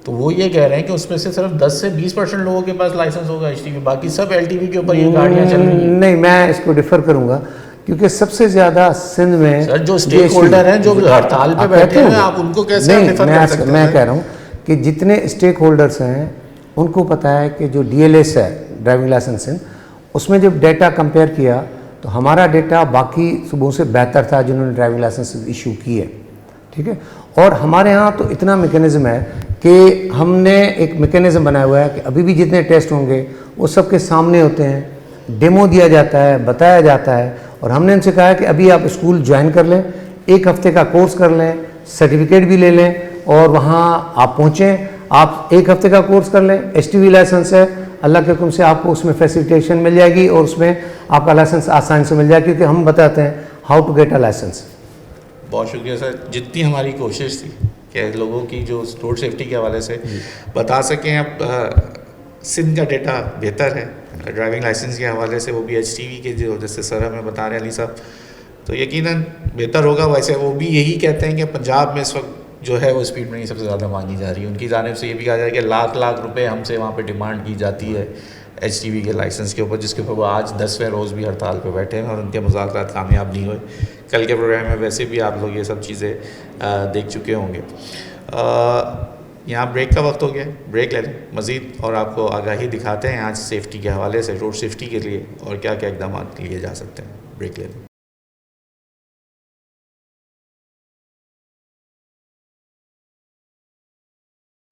तो वो ये कह रहे हैं कि उसमें से सिर्फ 10 से 20% लोगों के पास लाइसेंस होगा एचटीवी, बाकी सब एलटीवी के ऊपर ये गाड़ियाँ चल रही हैं। नहीं, मैं इसको डिफर करूंगा, क्योंकि सबसे ज़्यादा सिंध में सर जो स्टेक होल्डर हैं, जो हड़ताल पे बैठे हैं, आप उनको कैसे डिफर कर सकते हैं? मैं कह रहा हूँ कि जितने स्टेक होल्डर्स हैं उनको पता है कि जो डीएलएस है, ड्राइविंग लाइसेंस, उसमें जब डेटा कंपेयर किया तो हमारा डेटा बाकी सूबों से बेहतर था जिन्होंने ड्राइविंग लाइसेंस इशू किए, ठीक है। और हमारे यहाँ तो इतना मैकेनिज़्म है कि हमने एक मैकेनिज़्म बनाया हुआ है कि अभी भी जितने टेस्ट होंगे वो सबके सामने होते हैं, डेमो दिया जाता है, बताया जाता है। और हमने उनसे कहा है कि अभी आप स्कूल ज्वाइन कर लें, 1 हफ्ते का कोर्स कर लें, सर्टिफिकेट भी ले लें और वहाँ आप पहुँचें। आप 1 हफ्ते का कोर्स कर लें, एचटीवी लाइसेंस है, अल्लाह के हुक्म से आपको उसमें फैसिलिटेशन मिल जाएगी और उसमें आपका लाइसेंस आसानी से मिल जाएगा, क्योंकि हम बताते हैं how to get a licence. बहुत शुक्रिया सर, जितनी हमारी कोशिश थी कि लोगों की जो रोड सेफ्टी के हवाले से बता सकें। अब सिंध का डेटा बेहतर है ड्राइविंग लाइसेंस के हवाले से, वो भी एचटीवी के जो जैसे सर हमें बता रहे हैं अली साहब, तो यकीनन बेहतर होगा। वैसे वो भी यही कहते हैं कि पंजाब में इस वक्त जो है वो स्पीड में ही सबसे ज़्यादा मांगी जा रही है। उनकी जानिब से ये भी कहा जाए कि लाख रुपए हमसे वहाँ पे डिमांड की जाती है एचटीवी के लाइसेंस के ऊपर, जिसके ऊपर वो आज 10वें रोज़ भी हड़ताल पे बैठे हैं और उनके मुज़ाकरात कामयाब नहीं हुए। कल के प्रोग्राम में वैसे भी आप लोग ये सब चीज़ें देख चुके होंगे। यहाँ ब्रेक का वक्त हो गया, ब्रेक ले लें मज़ीद और आपको आगाही दिखाते हैं आज सेफ़्टी के हवाले से, रोड सेफ्टी के लिए और क्या क्या इकदाम लिए जा सकते हैं। ब्रेक ले लें।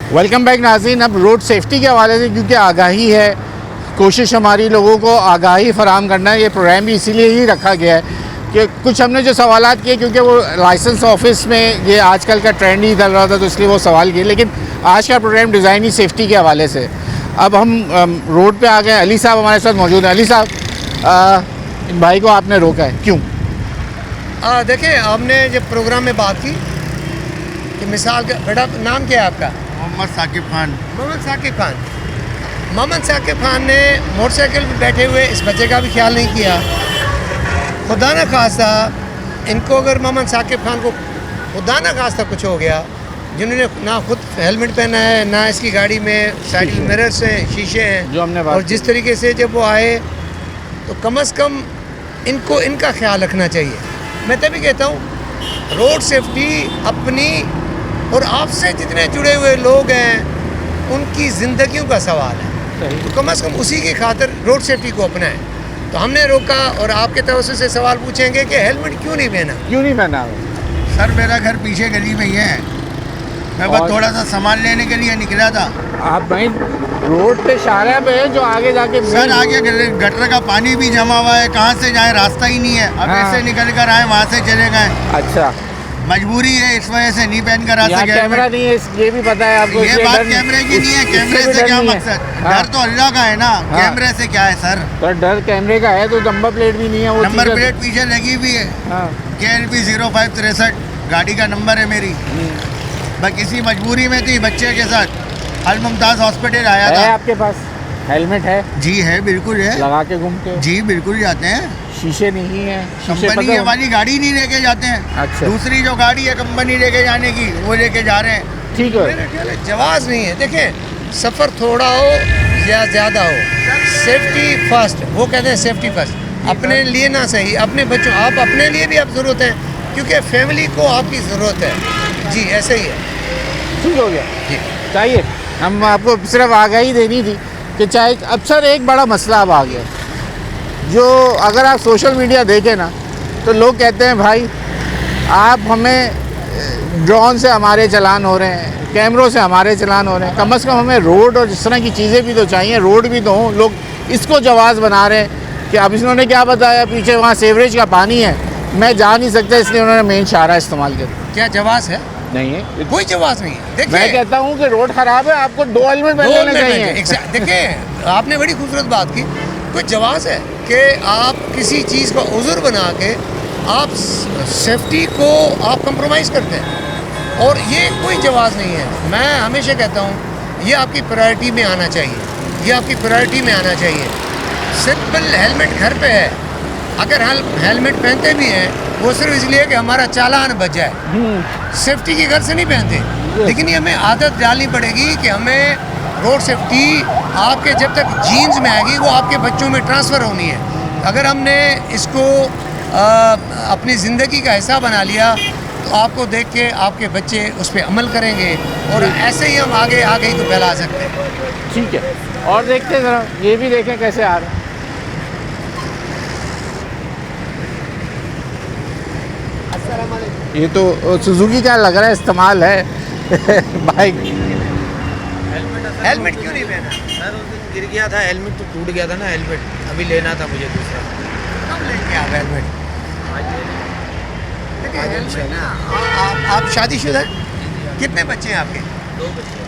वेलकम बैक नाज़रीन। अब रोड सेफ्टी के हवाले से क्योंकि आगाही है, कोशिश हमारी लोगों को आगाही फराहम करना है। ये प्रोग्राम भी इसीलिए ही रखा गया है कि कुछ हमने जो सवालात किए, क्योंकि वो लाइसेंस ऑफिस में ये आजकल का ट्रेंड ही चल रहा था, तो इसलिए वो सवाल किए। लेकिन आज का प्रोग्राम डिज़ाइन ही सेफ्टी के हवाले से। अब हम रोड पे आ गए। अली साहब हमारे साथ मौजूद हैं। अली साहब, इन भाई को आपने रोका है, क्यों? देखिए, हमने जब प्रोग्राम में बात की कि मिसाल का, बेटा नाम क्या है आपका? मोहम्मद साकिब खान। मोहम्मद साकिब खान। मोहम्मद साकिब खान ने मोटरसाइकिल पर बैठे हुए इस बच्चे का भी ख्याल नहीं किया। खुदा न खास्ता इनको, अगर मोहम्मद साकिब खान को खुदा न खास्ता कुछ हो गया, जिन्होंने ना खुद हेलमेट पहना है, ना इसकी गाड़ी में साइड मिरर्स हैं, शीशे हैं, जो हमने बात और जिस तरीके से जब वो आए, तो कम से कम इनको इनका ख्याल रखना चाहिए। मैं तभी कहता हूँ रोड सेफ्टी अपनी और आपसे जितने जुड़े हुए लोग हैं उनकी ज़िंदगियों का सवाल है, तो कम से कम उसी की खातिर रोड सेफ्टी को अपनाएं। तो हमने रोका और आपके तवज्जो से सवाल पूछेंगे कि हेलमेट क्यों नहीं पहना? क्यों नहीं पहना? सर मेरा घर पीछे गली में ही है, मैं बस थोड़ा सा सामान लेने के लिए निकला था। आप भाई रोड पे शारा पे है जो आगे जाके सर आगे गटर का पानी भी जमा हुआ है, कहाँ से जाए रास्ता ही नहीं है। अब हाँ। ऐसे निकल कर आए, वहाँ से चले गए। अच्छा, मजबूरी है, इस वजह से नहीं पहन कर आ यहाँ सके। कैमरा नहीं है, ये भी पता है आपको। ये इसलिए बात डर- कैमरे की नहीं है, कैमरे इससे भी से डर क्या नहीं है। मकसद? हाँ। डर तो अल्लाह का है ना, हाँ। कैमरे से क्या है सर? तो डर कैमरे का है, तो नंबर प्लेट भी नहीं है। वो नंबर चीज़ें- प्लेट पीछे लगी हुई है, हाँ। KLP 0563 गाड़ी का नंबर है मेरी। मैं किसी मजबूरी में थी, बच्चे के साथ अल मुमताज़ हॉस्पिटल आया है था। आपके पास हेलमेट है? जी है, बिल्कुल है। लगा के घूमते हो? जी बिल्कुल जाते हैं। शीशे नहीं है? शीशे कंपनी पता- वाली गाड़ी नहीं लेके जाते हैं। अच्छा। दूसरी जो गाड़ी है कंपनी लेके जाने की, वो लेके जा रहे हैं। ठीक है। मेरे ख्याल है जवाज़ नहीं है। देखें, सफ़र थोड़ा हो या ज़्यादा हो, सेफ्टी फर्स्ट। वो कहते हैं सेफ्टी फर्स्ट। अपने लिए ना सही, अपने बच्चों, आप अपने लिए भी आप ज़रूरत है, क्योंकि फैमिली को आपकी ज़रूरत है। जी ऐसे ही है। ठीक हो गया जी चाहिए। हम आपको सिर्फ आगाही देनी थी कि चाहे अब सर एक बड़ा मसला अब आ गया, जो अगर आप सोशल मीडिया देखें ना, तो लोग कहते हैं भाई आप हमें ड्रोन से हमारे चलान हो रहे हैं, कैमरों से हमारे चलान हो रहे हैं, कम से कम हमें रोड और इस तरह की चीज़ें भी तो चाहिए, रोड भी तो हों। लोग इसको जवाज़ बना रहे हैं कि अब इन्होंने क्या बताया, पीछे वहाँ सीवरेज का पानी है, मैं जा नहीं सकता, इसलिए उन्होंने मेन शारा इस्तेमाल किया। क्या जवाज़ है? नहीं है, कोई जवाज़ नहीं है। देखिए, मैं कहता हूँ कि रोड ख़राब है, आपको 2 हेलमेट पहन लेने चाहिए। देखिए, आपने बड़ी खूबसूरत बात की। कोई जवाज़ है कि आप किसी चीज़ का उज़ुर बना के आप सेफ्टी को आप कंप्रोमाइज़ करते हैं, और ये कोई जवाज़ नहीं है। मैं हमेशा कहता हूँ ये आपकी प्रायोरिटी में आना चाहिए, ये आपकी प्रायोरिटी में आना चाहिए। सिंपल हेलमेट घर पे है, अगर हम हेलमेट पहनते भी हैं वो सिर्फ इसलिए कि हमारा चालान बच जाए, सेफ्टी की घर से नहीं पहनते। लेकिन ये हमें आदत डालनी पड़ेगी कि हमें रोड सेफ्टी आपके जब तक जीन्स में आएगी वो आपके बच्चों में ट्रांसफ़र होनी है। अगर हमने इसको अपनी ज़िंदगी का हिस्सा बना लिया तो आपको देख के आपके बच्चे उस पर अमल करेंगे, और ऐसे ही हम आगे आगे ही तो फैला सकते हैं। ठीक है, और देखते हैं ज़रा, ये भी देखें कैसे आ रहा है। ये तो सुजुकी का लग रहा है इस्तेमाल है बाइक। हेलमेट क्यों नहीं पहना? सर उस दिन गिर गया था, हेलमेट तो टूट गया था ना, हेलमेट अभी लेना था मुझे दूसरा। कब लेंगे आप हेलमेट? देखिए, हेलमेट ना, आप शादीशुदा हैं? कितने बच्चे हैं आपके? 2 बच्चे।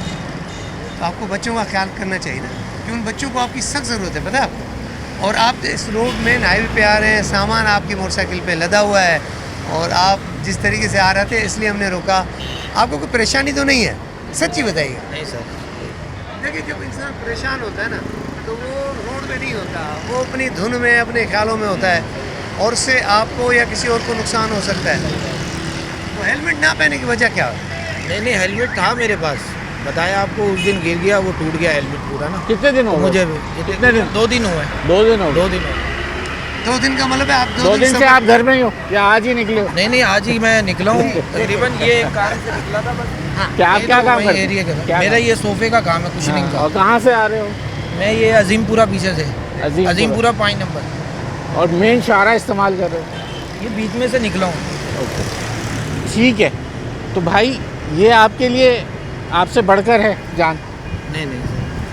तो आपको बच्चों का ख्याल करना चाहिए ना, कि उन बच्चों को आपकी सख्त ज़रूरत है, पता है आपको। और आप इस रोड में हाईवे पे आ रहे हैं, सामान आपकी मोटरसाइकिल पे लदा हुआ है, और आप जिस तरीके से आ रहे थे इसलिए हमने रोका। आपको कोई परेशानी तो नहीं है? सच्ची बताइए। नहीं सर। देखिए, जब इंसान परेशान होता है ना, तो वो रोड में नहीं होता, वो अपनी धुन में, अपने ख्यालों में होता है, और उससे आपको या किसी और को नुकसान हो सकता है। तो हेलमेट ना पहनने की वजह क्या है? नहीं हेलमेट था मेरे पास, बताया आपको, उस दिन गिर गया, वो टूट गया हेलमेट पूरा ना। कितने दिन हो गए? मुझे कितने दिन? 2 दिन हुए। 2 दिन हो गए। 2 दिन हुए। 2 दिन का मतलब है आप 2 दिन से आप घर में ही हो या आज ही निकले हो? नहीं आज ही मैं निकला हूँ तकरीबन, ये कार से निकला था बस। क्या आप क्या काम करते एरिया हैं? का मेरा ये सोफे का काम है, कुशनिंग हाँ, का। और कहाँ से आ रहे हो? मैं ये अजीमपुरा पीछे से, अजीमपुरा। अजीमपुरा 5 नंबर, और मेन शारा इस्तेमाल कर रहे हो? ये बीच में से निकला हूँ। ठीक है, तो भाई ये आपके लिए आपसे बढ़कर है जान। नहीं नहीं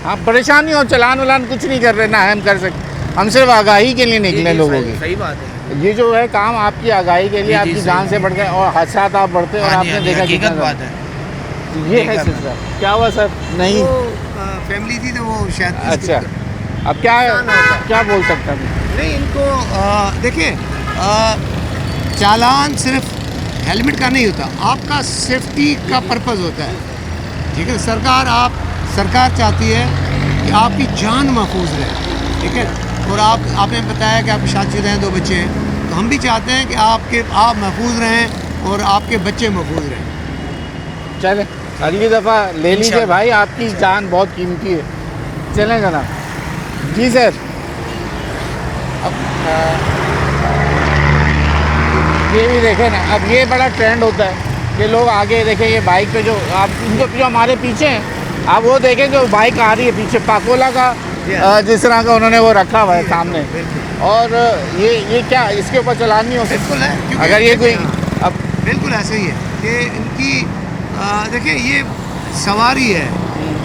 आप परेशान नहीं हो, चलान वलान कुछ नहीं कर रहे ना, हम कर सकते, हम सिर्फ आगाही के लिए निकले लोगों की। सही बात है। ये जो है काम आपकी आगाही के लिए, जी, आपकी सही जान से बढ़कर, और हादसात आप बढ़ते और हाँ जी, आपने हाँ जी, देखा हकीकत कितना बात है। ज़्यादा। ये है हकीकत सिलसिला। क्या हुआ सर? नहीं, फैमिली थी तो वो शायद इस अच्छा, दिक्कत- अब क्या नुकसान होता है। क्या बोल सकता हूँ? नहीं, इनको देखिए, चालान सिर्फ हेलमेट का नहीं होता, आपका सेफ्टी का पर्पस होता है, ठीक है। सरकार चाहती है कि आपकी जान महफूज रहे, ठीक है। और आपने बताया कि आपकी शादीशुदा हैं, 2 बच्चे हैं, तो हम भी चाहते हैं कि आप महफूज रहें और आपके बच्चे महफूज रहें। चले, अगली दफ़ा ले लीजिए इंशाल्लाह। भाई, आपकी जान बहुत कीमती है। चलें जनाब। जी सर, ये भी देखें ना, अब ये बड़ा ट्रेंड होता है कि लोग आगे देखें, ये बाइक पे जो आप इनको जो हमारे पीछे हैं, आप वो देखें जो बाइक आ रही है पीछे, पाकोला का जिस तरह का उन्होंने वो रखा हुआ है सामने, और ये क्या इसके ऊपर चलान नहीं हो सकता? बिल्कुल है, क्योंकि अगर ये कोई अब बिल्कुल ऐसे ही है कि इनकी देखिए, ये सवारी है,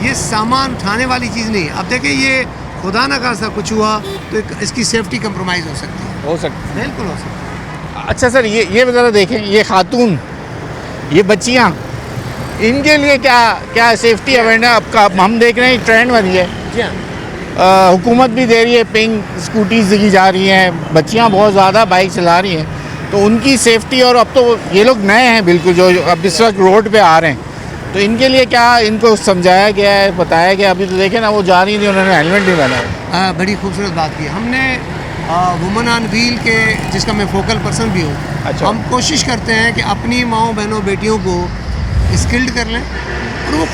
ये सामान उठाने वाली चीज़ नहीं है। अब देखिए, ये खुदा ना खासा कुछ हुआ तो इसकी सेफ्टी कंप्रोमाइज़ हो सकती है। हो सकता बिल्कुल हो सकती है। अच्छा सर, ये ज़रा देखें, ये खातून, ये बच्चियाँ, इनके लिए क्या सेफ्टी अवेयरनेस अब हम देख रहे हैं ट्रेंड बनी है। जी हाँ, हुकूमत भी दे रही है, पिंक स्कूटीज दी जा रही हैं, बच्चियां बहुत ज़्यादा बाइक चला रही हैं, तो उनकी सेफ्टी, और अब तो ये लोग नए हैं बिल्कुल, जो अब इस वक्त रोड पे आ रहे हैं, तो इनके लिए क्या इनको समझाया गया है, बताया गया? अभी तो देखें ना, वो जा रही थी, उन्होंने हेलमेट नहीं पहना है। बड़ी खूबसूरत बात की हमने। वुमेन ऑन व्हील के, जिसका मैं फोकल पर्सन भी हूँ, अच्छा। हम कोशिश करते हैं कि अपनी माओ बहनों बेटियों को स्किल्ड कर लें और वो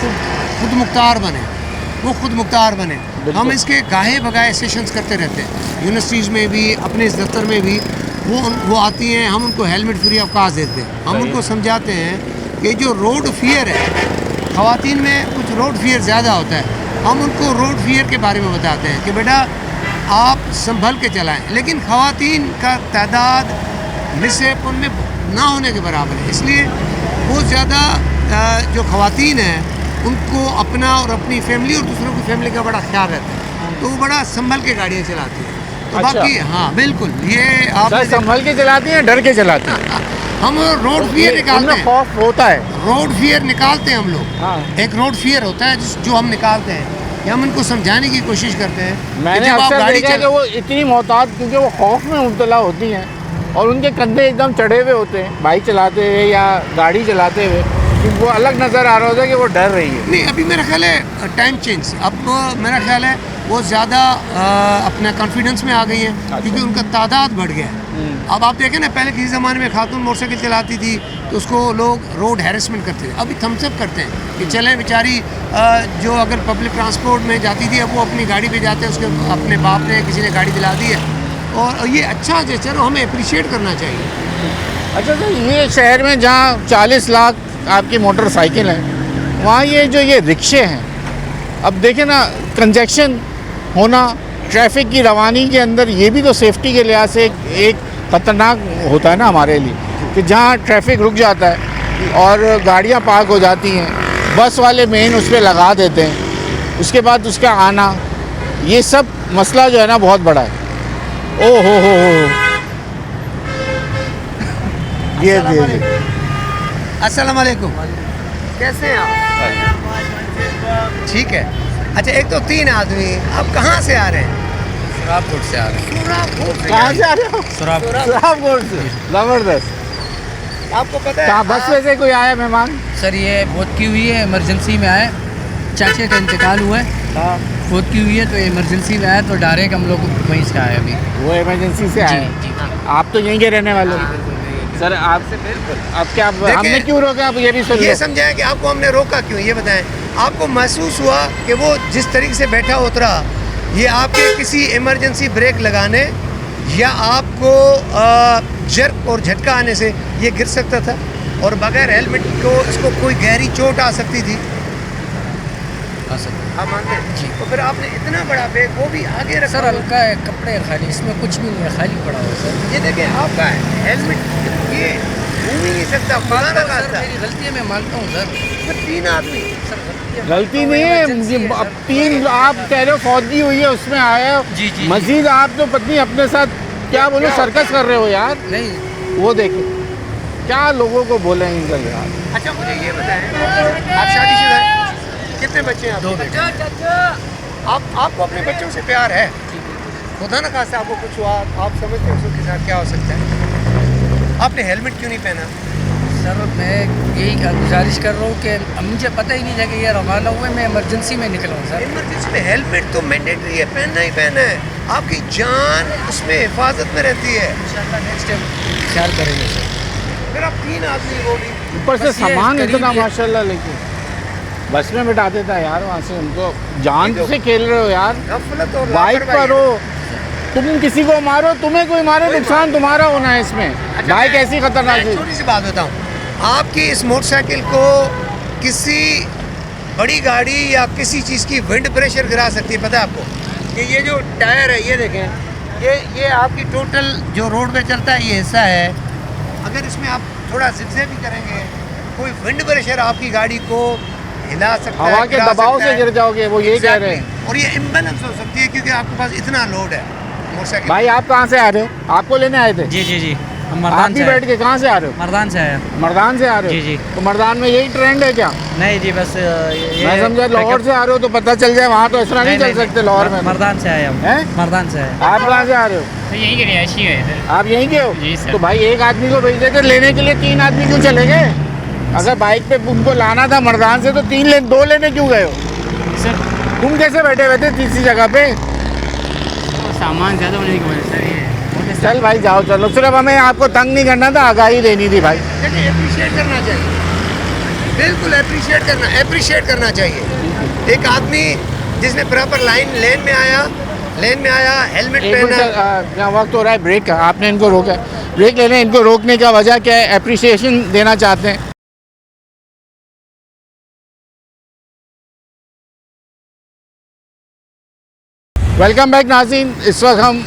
खुद मुख्तार बने, हम इसके गाहे बगाहे सेशंस करते रहते हैं, यूनिवर्सिटीज़ में भी, अपने इस दफ्तर में भी। वो आती हैं, हम उनको हेलमेट फ्री ऑफ कॉस्ट देते हैं। हम उनको समझाते हैं कि जो रोड फियर है, ख़वातीन में कुछ रोड फियर ज़्यादा होता है, हम उनको रोड फियर के बारे में बताते हैं कि बेटा आप संभल के चलाएं, लेकिन ख़वातीन का तादाद मिसहैप उनमें ना होने के बराबर है। इसलिए बहुत ज़्यादा जो ख़वातीन हैं, उनको अपना और अपनी फैमिली और दूसरों की फैमिली का बड़ा ख्याल रहता है, तो वो बड़ा संभल के गाड़ियाँ चलाती हैं। तो अच्छा। बाकी हाँ, बिल्कुल, ये आप सर संभल के चलाती हैं, डर के चलाती हैं? हम रोड फियर निकालते उनमें हैं, खौफ होता है। रोड फियर निकालते हैं हम लोग। हाँ। एक रोड फियर होता है जो हम निकालते हैं, कि हम उनको समझाने की कोशिश करते हैं कि मैंने जब आप अक्सर गाड़ी देखा है कि वो इतनी मोहतात, क्योंकि वो खौफ में मुब्तला होती हैं और उनके कंधे एकदम चढ़े हुए होते हैं बाइक चलाते हुए या गाड़ी चलाते हुए, क्योंकि वो अलग नज़र आ रहा होता है कि वो डर रही है। नहीं, अभी मेरा ख्याल है टाइम चेंज, अब मेरा ख्याल है वो ज़्यादा अपना कॉन्फिडेंस में आ गई हैं, क्योंकि उनका तादाद बढ़ गया है। अब आप देखें ना, पहले किसी ज़माने में खातून मोटरसाइकिल चलाती थी तो उसको लोग रोड हैरेसमेंट करते थे, अभी थम्सअप करते हैं कि चलें बेचारी, जो अगर पब्लिक ट्रांसपोर्ट में जाती थी, अब वो अपनी गाड़ी पे जाते हैं, उसके अपने बाप ने किसी ने गाड़ी दिला दी है, और ये अच्छा जेस्चर हमें अप्रिशिएट करना चाहिए। अच्छा सर, ये शहर में जहाँ 40 लाख आपकी मोटरसाइकिल हैं, वहाँ ये रिक्शे हैं, अब देखें ना, कंजेक्शन होना, ट्रैफिक की रवानी के अंदर, ये भी तो सेफ्टी के लिहाज से एक ख़तरनाक होता है ना हमारे लिए, कि जहाँ ट्रैफिक रुक जाता है और गाड़ियाँ पार्क हो जाती हैं, बस वाले मेन उस पर लगा देते हैं, उसके बाद उसका आना, ये सब मसला जो है ना बहुत बड़ा है। ओ हो ये अस्सलाम वालेकुम, कैसे हैं आप? ठीक है। अच्छा, एक तो 3 आदमी, आप कहाँ से आ रहे हैं? सुराबकोट से आ रहे हैं। कहाँ से आ रहे हो? सुराबकोट सुराबकोट से। ज़बरदस्त। आपको पता है कहाँ बस में से कोई आया मेहमान? सर, ये बहुत की हुई है, इमरजेंसी में आए, चाचे का इंतकाल हुआ है, हाँ, बहुत की हुई है, तो इमरजेंसी में आया, तो डायरेक्ट हम लोग वहीं से आए अभी। वो इमरजेंसी से आए। जी। आप तो यहीं के रहने वाले हो। सर आपसे बिल्कुल, अब क्या हमने क्यों रोका, आप ये भी सुन ये लो। समझाएं कि आपको हमने रोका क्यों, ये बताएं। आपको महसूस हुआ कि वो जिस तरीके से बैठा उतरा, ये आपके किसी इमरजेंसी ब्रेक लगाने या आपको जर्क और झटका आने से ये गिर सकता था? और बगैर हेलमेट को इसको कोई गहरी चोट आ सकती थी। आप मानते हैं जी? तो फिर आपने इतना बड़ा बैग वो भी आगे रखा। सर हल्का है, कपड़े खाली, इसमें कुछ भी नहीं है, खाली पड़ा हुआ है सर। ये देखें आपका हेलमेट ये घूम ही नहीं सकता, खुदा ना खास्ता। मेरी गलती है, मैं मानता हूँ सर। फिर 3 आदमी सर गलती नहीं है, अब 3 आप कह रहे हो फौजी हुई है उसमें आया हो। जी, जी। मजीद आप तो पत्नी अपने साथ क्या बोलो सर्कस कर रहे हो यार। नहीं, वो वो देखे क्या लोगों को बोले इनका यार। अच्छा मुझे ये बताएं, आप शादीशुदा हैं? कितने बच्चे हैं आप? 2 बेटे। आपको अपने बच्चों से प्यार है? खुदा ना खास्ता आपको कुछ हुआ, आप समझते हैं उसके साथ क्या हो सकता है? आपने हेलमेट क्यों नहीं पहना? सर मैं यही गुजारिश कर रहा हूँ कि मुझे पता ही नहीं था कि ये रवाना हुए, मैं इमरजेंसी में निकला हूँ सर। इमरजेंसी में हेलमेट तो मैंडेटरी है, पहनना ही पहनना है। आपकी जान उसमें हिफाजत में रहती है। इंशाल्लाह नेक्स्ट टाइम ख्याल करेंगे सर। फिर आप 3 आदमी वो भी ऊपर से बस ये सामान करीब इतना ये- माशाल्लाह लेके बस में बिठा देता है यार। वहाँ से उनको जान से खेल रहे हो यार। गफलत और बाइक लापरवाही पर हो, तुम किसी को मारो, तुम्हें कोई मारे, नुकसान तुम्हारा होना है इसमें। अच्छा, बाइक मैं- ऐसी खतरनाक मैं है। छोटी सी बात बताऊं, आपकी इस मोटरसाइकिल को किसी बड़ी गाड़ी या किसी चीज़ की विंड प्रेशर गिरा सकती है, पता है आपको? कि ये जो टायर है, ये देखें, ये आपकी टोटल जो रोड पे चलता है ये हिस्सा है। अगर इसमें आप थोड़ा जिगज़ैग भी करेंगे, कोई विंड प्रेशर आपकी गाड़ी को हिला सकता है, हवा के गिरा दबाव सकता से है। गिर जाओगे, वो यही कह रहे हैं। Exactly. और ये इम्बैलेंस हो सकती है क्योंकि आपके पास इतना लोड है मोटरसाइकिल। भाई आप कहाँ से आ रहे हो? आपको लेने आए थे? जी जी जी, हम आप मर्दान भी से बैठ के कहाँ से आ रहे हो? मर्दान से आया। मर्दान से आ रहे हो? जी, जी। तो मर्दान में यही ट्रेंड है क्या? नहीं जी, बस मैं समझा लाहौर से आ रहे हो तो पता चल जाए, वहाँ तो इस तरह नहीं चल सकते लाहौर में। मर्दान से आया हम। हैं? मर्दान से आया। आप कहाँ से आ रहे हो? यहीं के रिहायशी है। आप यहीं के हो? जी सर। तो भाई एक आदमी को भेज देते लेने के लिए, 3 आदमी क्यों चले गए? अगर बाइक पे उनको लाना था मर्दान से तो 2 लेने क्यों गए हो? सर तुम कैसे बैठे हुए थे तीसरी जगह पे? सामान ज़्यादा होने की वजह से ये चल भाई जाओ, चलो। सिर्फ हमें आपको तंग नहीं करना था, आगाही देनी थी भाई। देखिए अप्रिशिएट करना चाहिए, बिल्कुल अप्रिशिएट करना चाहिए। एक आदमी जिसने प्रॉपर लेन में आया, हेलमेट एक मिनट पहना। सर, यहाँ वक्त हो रहा है ब्रेक का, आपने इनको रोका। ब्रेक ले लें। इनको रोकने का वजह क्या है? अप्रिसिएशन देना चाहते हैं। वेलकम बैक नाज़रीन। इस वक्त हम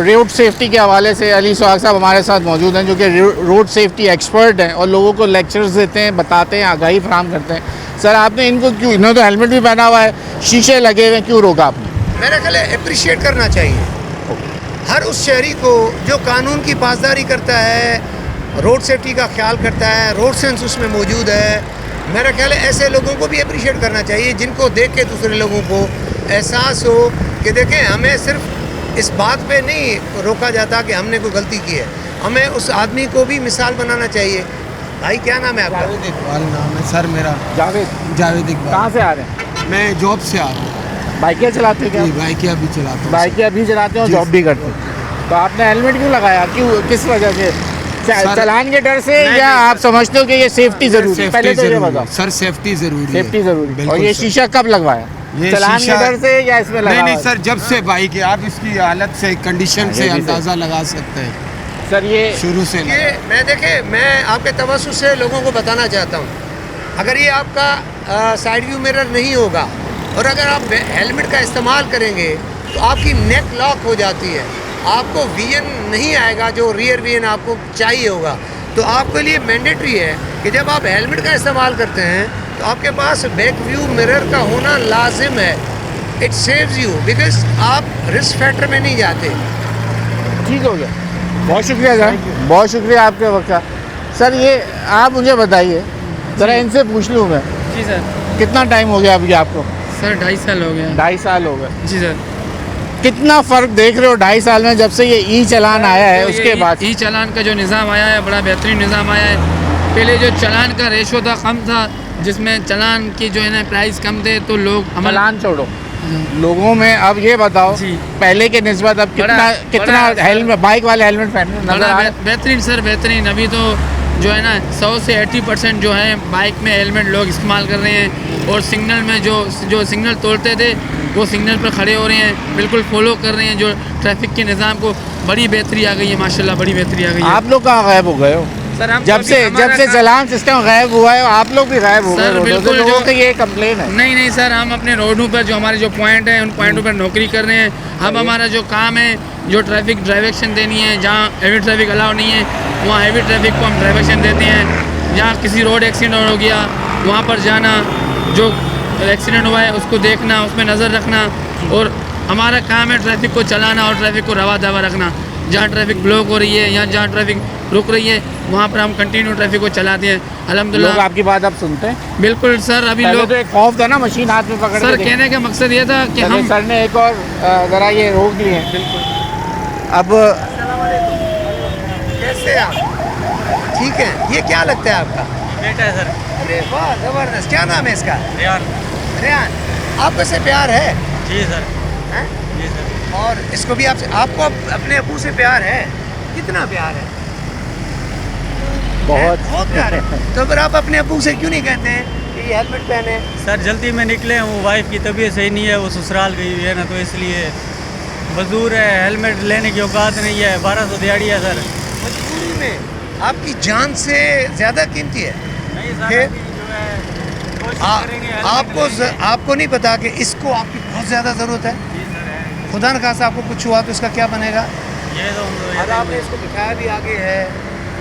रोड सेफ्टी के हवाले से अली सुहाग साहब हमारे साथ मौजूद हैं, जो कि रोड सेफ्टी एक्सपर्ट हैं और लोगों को लेक्चर्स देते हैं, बताते हैं, आगाही फराहम करते हैं। सर आपने इनको क्यों, इन्होंने तो हेलमेट भी पहना हुआ है, शीशे लगे हुए हैं, क्यों रोका आपने? मेरा ख्याल है अप्रिशिएट करना चाहिए हर उस शहरी को जो कानून की पासदारी करता है, रोड सेफ्टी का ख्याल करता है, रोड सेंस उसमें मौजूद है। मेरा ख्याल है ऐसे लोगों को भी अप्रिशिएट करना चाहिए जिनको देख के दूसरे लोगों को एहसास हो कि देखें हमें सिर्फ इस बात पे नहीं रोका जाता कि हमने कोई गलती की है, हमें उस आदमी को भी मिसाल बनाना चाहिए। भाई क्या नाम है आपका? जावेद इकबाल नाम है सर मेरा। जावेद, जावेद इकबाल। कहाँ से आ रहे हैं? मैं जॉब से आ रहा हूँ। बाइकें चलाते हैं क्या? जी, बाइकें अभी चलाता हूँ। बाइकें अभी चलाते हैं और जी, जॉब भी करते हैं, तो आपने हेलमेट क्यों लगाया? क्यों, किस वजह से? सर- चलान के डर से नहीं, या नहीं, आप समझते हो कि ये सेफ्टी जरूरी है? पहले तो ये बताओ। सर सेफ्टी जरूरी है। सेफ्टी जरूरी है। बिल्कुल और ये सर। शीशा कब लगवाया? ये चलान के शीशा- डर से या इसमें लगा? नहीं सर, जब से बाइक है आप इसकी हालत से, कंडीशन हाँ, से ये भी अंदाज़ा लगा सकते हैं। सर ये शुरू से ये मैं देखे मैं आपके तवज्जुह से लोगों को बताना चाहता हूँ, अगर ये आपका साइड व्यू मिरर नहीं होगा और अगर आप हेलमेट का इस्तेमाल करेंगे तो आपकी नेक लॉक हो जाती है, आपको विजन नहीं आएगा जो रियर विजन आपको चाहिए होगा। तो आपके लिए मैंडेटरी है कि जब आप हेलमेट का इस्तेमाल करते हैं तो आपके पास बैक व्यू मिरर का होना लाजिम है। इट सेव्स यू बिकॉज आप रिस्क फैक्टर में नहीं जाते। ठीक हो गया। बहुत शुक्रिया सर, बहुत शुक्रिया आपके वक्त का। सर ये आप मुझे बताइए ज़रा, इनसे पूछ लूँ मैं, जी सर। कितना टाइम हो गया अभी आपको? सर 2.5 साल हो गया। 2.5 साल हो गए। जी सर। कितना फ़र्क देख रहे हो 2.5 साल में, जब से ये ई चालान आया है तो उसके ये बाद? ई चालान का जो निज़ाम आया है बड़ा बेहतरीन निज़ाम आया है। पहले जो चालान का रेशो था कम था, जिसमें चालान की जो है ना प्राइस कम थे तो लोग चालान छोड़ो, लोगों में अब ये बताओ जी। पहले के निस्बत अब कितना हेलमेट, बाइक वाले हेलमेट पहनने नजर आ रहे हैं? बेहतरीन सर, बेहतरीन। अभी तो जो है ना 100 से 80% जो है बाइक में हेलमेट लोग इस्तेमाल कर रहे हैं, और सिग्नल में जो सिग्नल तोड़ते थे वो सिग्नल पर खड़े हो रहे हैं, बिल्कुल फॉलो कर रहे हैं जो ट्रैफिक के निज़ाम को। बड़ी बेहतरी आ गई है माशाल्लाह, बड़ी बेहतरी आ गई है। आप लोग कहाँ गायब हो गए हो? सर हम जब से चालान सिस्टम गायब हुआ है आप लोग भी गायब हो गए सर, रोडों से, बिल्कुल लोगों जो- की ये कंप्लेन है। नहीं सर, हम अपने रोडों पर जो हमारे जो पॉइंट हैं उन पॉइंटों पर नौकरी कर रहे हैं। अब हमारा जो काम है जो ट्रैफिक डायरेक्शन देनी है, जहाँ हेवी ट्रैफिक अलाउ नहीं है वहाँ हेवी ट्रैफिक को हम डायरेक्शन देते हैं। जहाँ किसी रोड एक्सीडेंट हो गया वहाँ पर जाना, जो एक्सीडेंट हुआ है उसको देखना, उसमें नज़र रखना, और हमारा काम है ट्रैफिक को चलाना और ट्रैफिक को रवा दवा रखना। जहाँ ट्रैफिक ब्लॉक हो रही है या जहाँ ट्रैफिक रुक रही है वहाँ पर हम कंटिन्यू ट्रैफिक को चलाते हैं लोग अल्हम्दुलिल्लाह। आपकी बात अब सुनते हैं। बिल्कुल सर, अभी पहले लोग तो एक खौफ था ना, मशीन हाथ में पकड़ सर के कहने का मकसद ये था कि हम सर ने एक और ज़रा ये रोक दिए हैं। अब कैसे आप ठीक है? ये क्या लगता है आपका बेटा है सर। अरे वाह जबरदस्त, क्या नाम है इसका? रेहान। रेहान, आपको से प्यार है? जी सर। हैं? जी सर। और इसको भी आपको अपने अबू से प्यार है? कितना प्यार है? बहुत बहुत प्यार है। तो फिर आप अपने अबू से क्यों नहीं कहते हैं कि ये हेलमेट पहने? सर जल्दी में निकले हैं, वो वाइफ की तबीयत सही नहीं है, वो ससुराल गई हुई है ना, तो इसलिए मजदूर है, हेलमेट लेने की औकात नहीं है, 1200 दिहाड़ी है सर। मजबूरी में आपकी जान से ज़्यादा कीमती है। नहीं फिर? सर, अभी जो है कोशिश करेंगे हेलमेट आपको नहीं पता कि इसको आपकी बहुत ज़्यादा ज़रूरत है? जी सर है। खुदा न खासा आपको कुछ हुआ तो इसका क्या बनेगा? ये तो और आपने इसको दिखाया भी आगे है,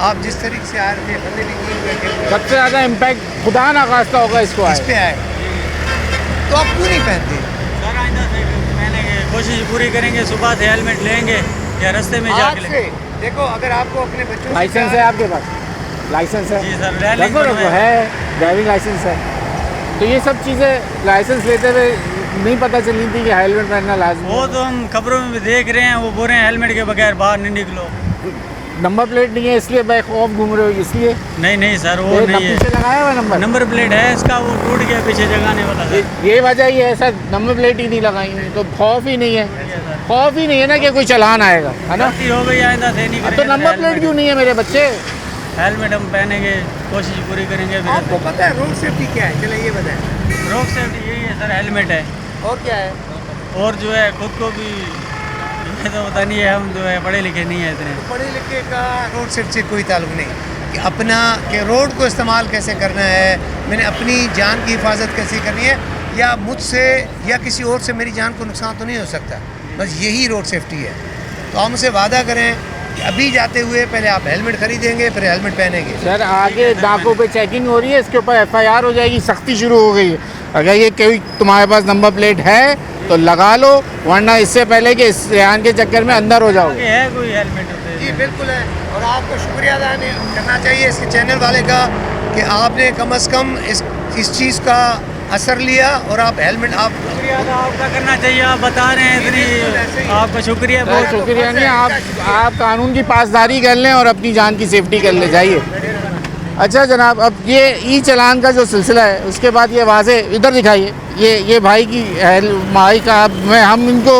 आप जिस तरीके से आ रहे थे बंदे भी कील बैठे हुए सबसे ज़्यादा इम्पैक्ट खुदा ना खास्ता होगा इसको इस आए। पे आए, तो आप क्यों नहीं पहनते? सर आइंदा से पहनेंगे, कोशिश पूरी करेंगे, सुबह से हेलमेट लेंगे या रास्ते में आज जाके से लेंगे। देखो, अगर आपको अपने बच्चों से लाइसेंस है प्यार- आपके पास? लाइसेंस है? जी सर, रैलिंग रखो बनवाए। है, ड्राइविंग लाइसेंस है। तो ये सब चीज़ें लाइसेंस लेते हुए नहीं पता चली थी कि हेलमेट पहनना लाजमी वो है। तो हम खबरों में भी देख रहे हैं, वो बोल रहे हैं हेलमेट के बगैर बाहर नहीं निकलो। नंबर प्लेट नहीं है इसलिए बैकऑफ घूम रहे हो इसलिए? नहीं सर, वो ये नहीं पीछे है। लगाया हुआ नंबर? नंबर प्लेट है इसका, वो टूट गया पीछे जगाने वाला सर। ये वजह ही है सर, नंबर प्लेट ही नहीं लगाई हुई, तो खौफ ही नहीं है। खौफ ही नहीं है ना कि कोई चलान आएगा, है ना? गलती हो गई, आइंदा से नहीं अब करेंगे। तो नंबर प्लेट क्यों नहीं है मेरे बच्चे? हेलमेट हम पहनेंगे, कोशिश पूरी करेंगे। फिर आपको पता है रोड सेफ्टी क्या है? चलो ये बताएं। रोड सेफ्टी यही है सर, हेलमेट है। और क्या है? और जो है खुद को भी ये तो पता नहीं है, हम जो है पढ़े लिखे नहीं है इतने। पढ़े लिखे का रोड सेफ्टी से कोई ताल्लुक नहीं कि अपना कि रोड को इस्तेमाल कैसे करना है, मैंने अपनी जान की हिफाजत कैसे करनी है, या मुझसे या किसी और से मेरी जान को नुकसान तो नहीं हो सकता। बस यही रोड सेफ्टी है। तो हम उसे वादा करें कि अभी जाते हुए पहले आप हेलमेट खरीदेंगे, फिर हेलमेट पहनेंगे। सर आगे नाकों पे चेकिंग हो रही है, इसके ऊपर FIR हो जाएगी, सख्ती शुरू हो गई है। अगर ये कोई तुम्हारे पास नंबर प्लेट है तो लगा लो, वरना इससे पहले कि इस रेहान के चक्कर में अंदर हो जाओगे। आगे है कोई हेलमेट होते जी बिल्कुल है, और आपको शुक्रिया अदा करना चाहिए इसके चैनल वाले का कि आपने कम से कम इस चीज़ का असर लिया और आप हेलमेट आप शुक्रिया तो आपका करना चाहिए, आप बता रहे हैं इतनी, आपका शुक्रिया सर बहुत। शुक्रिया नहीं, आप कानून की पासदारी कर लें और अपनी जान की सेफ्टी कर ले जाइए। अच्छा जनाब, अब ये ई चलान का जो सिलसिला है उसके बाद ये वाजे इधर दिखाइए, ये भाई की भाई का हम इनको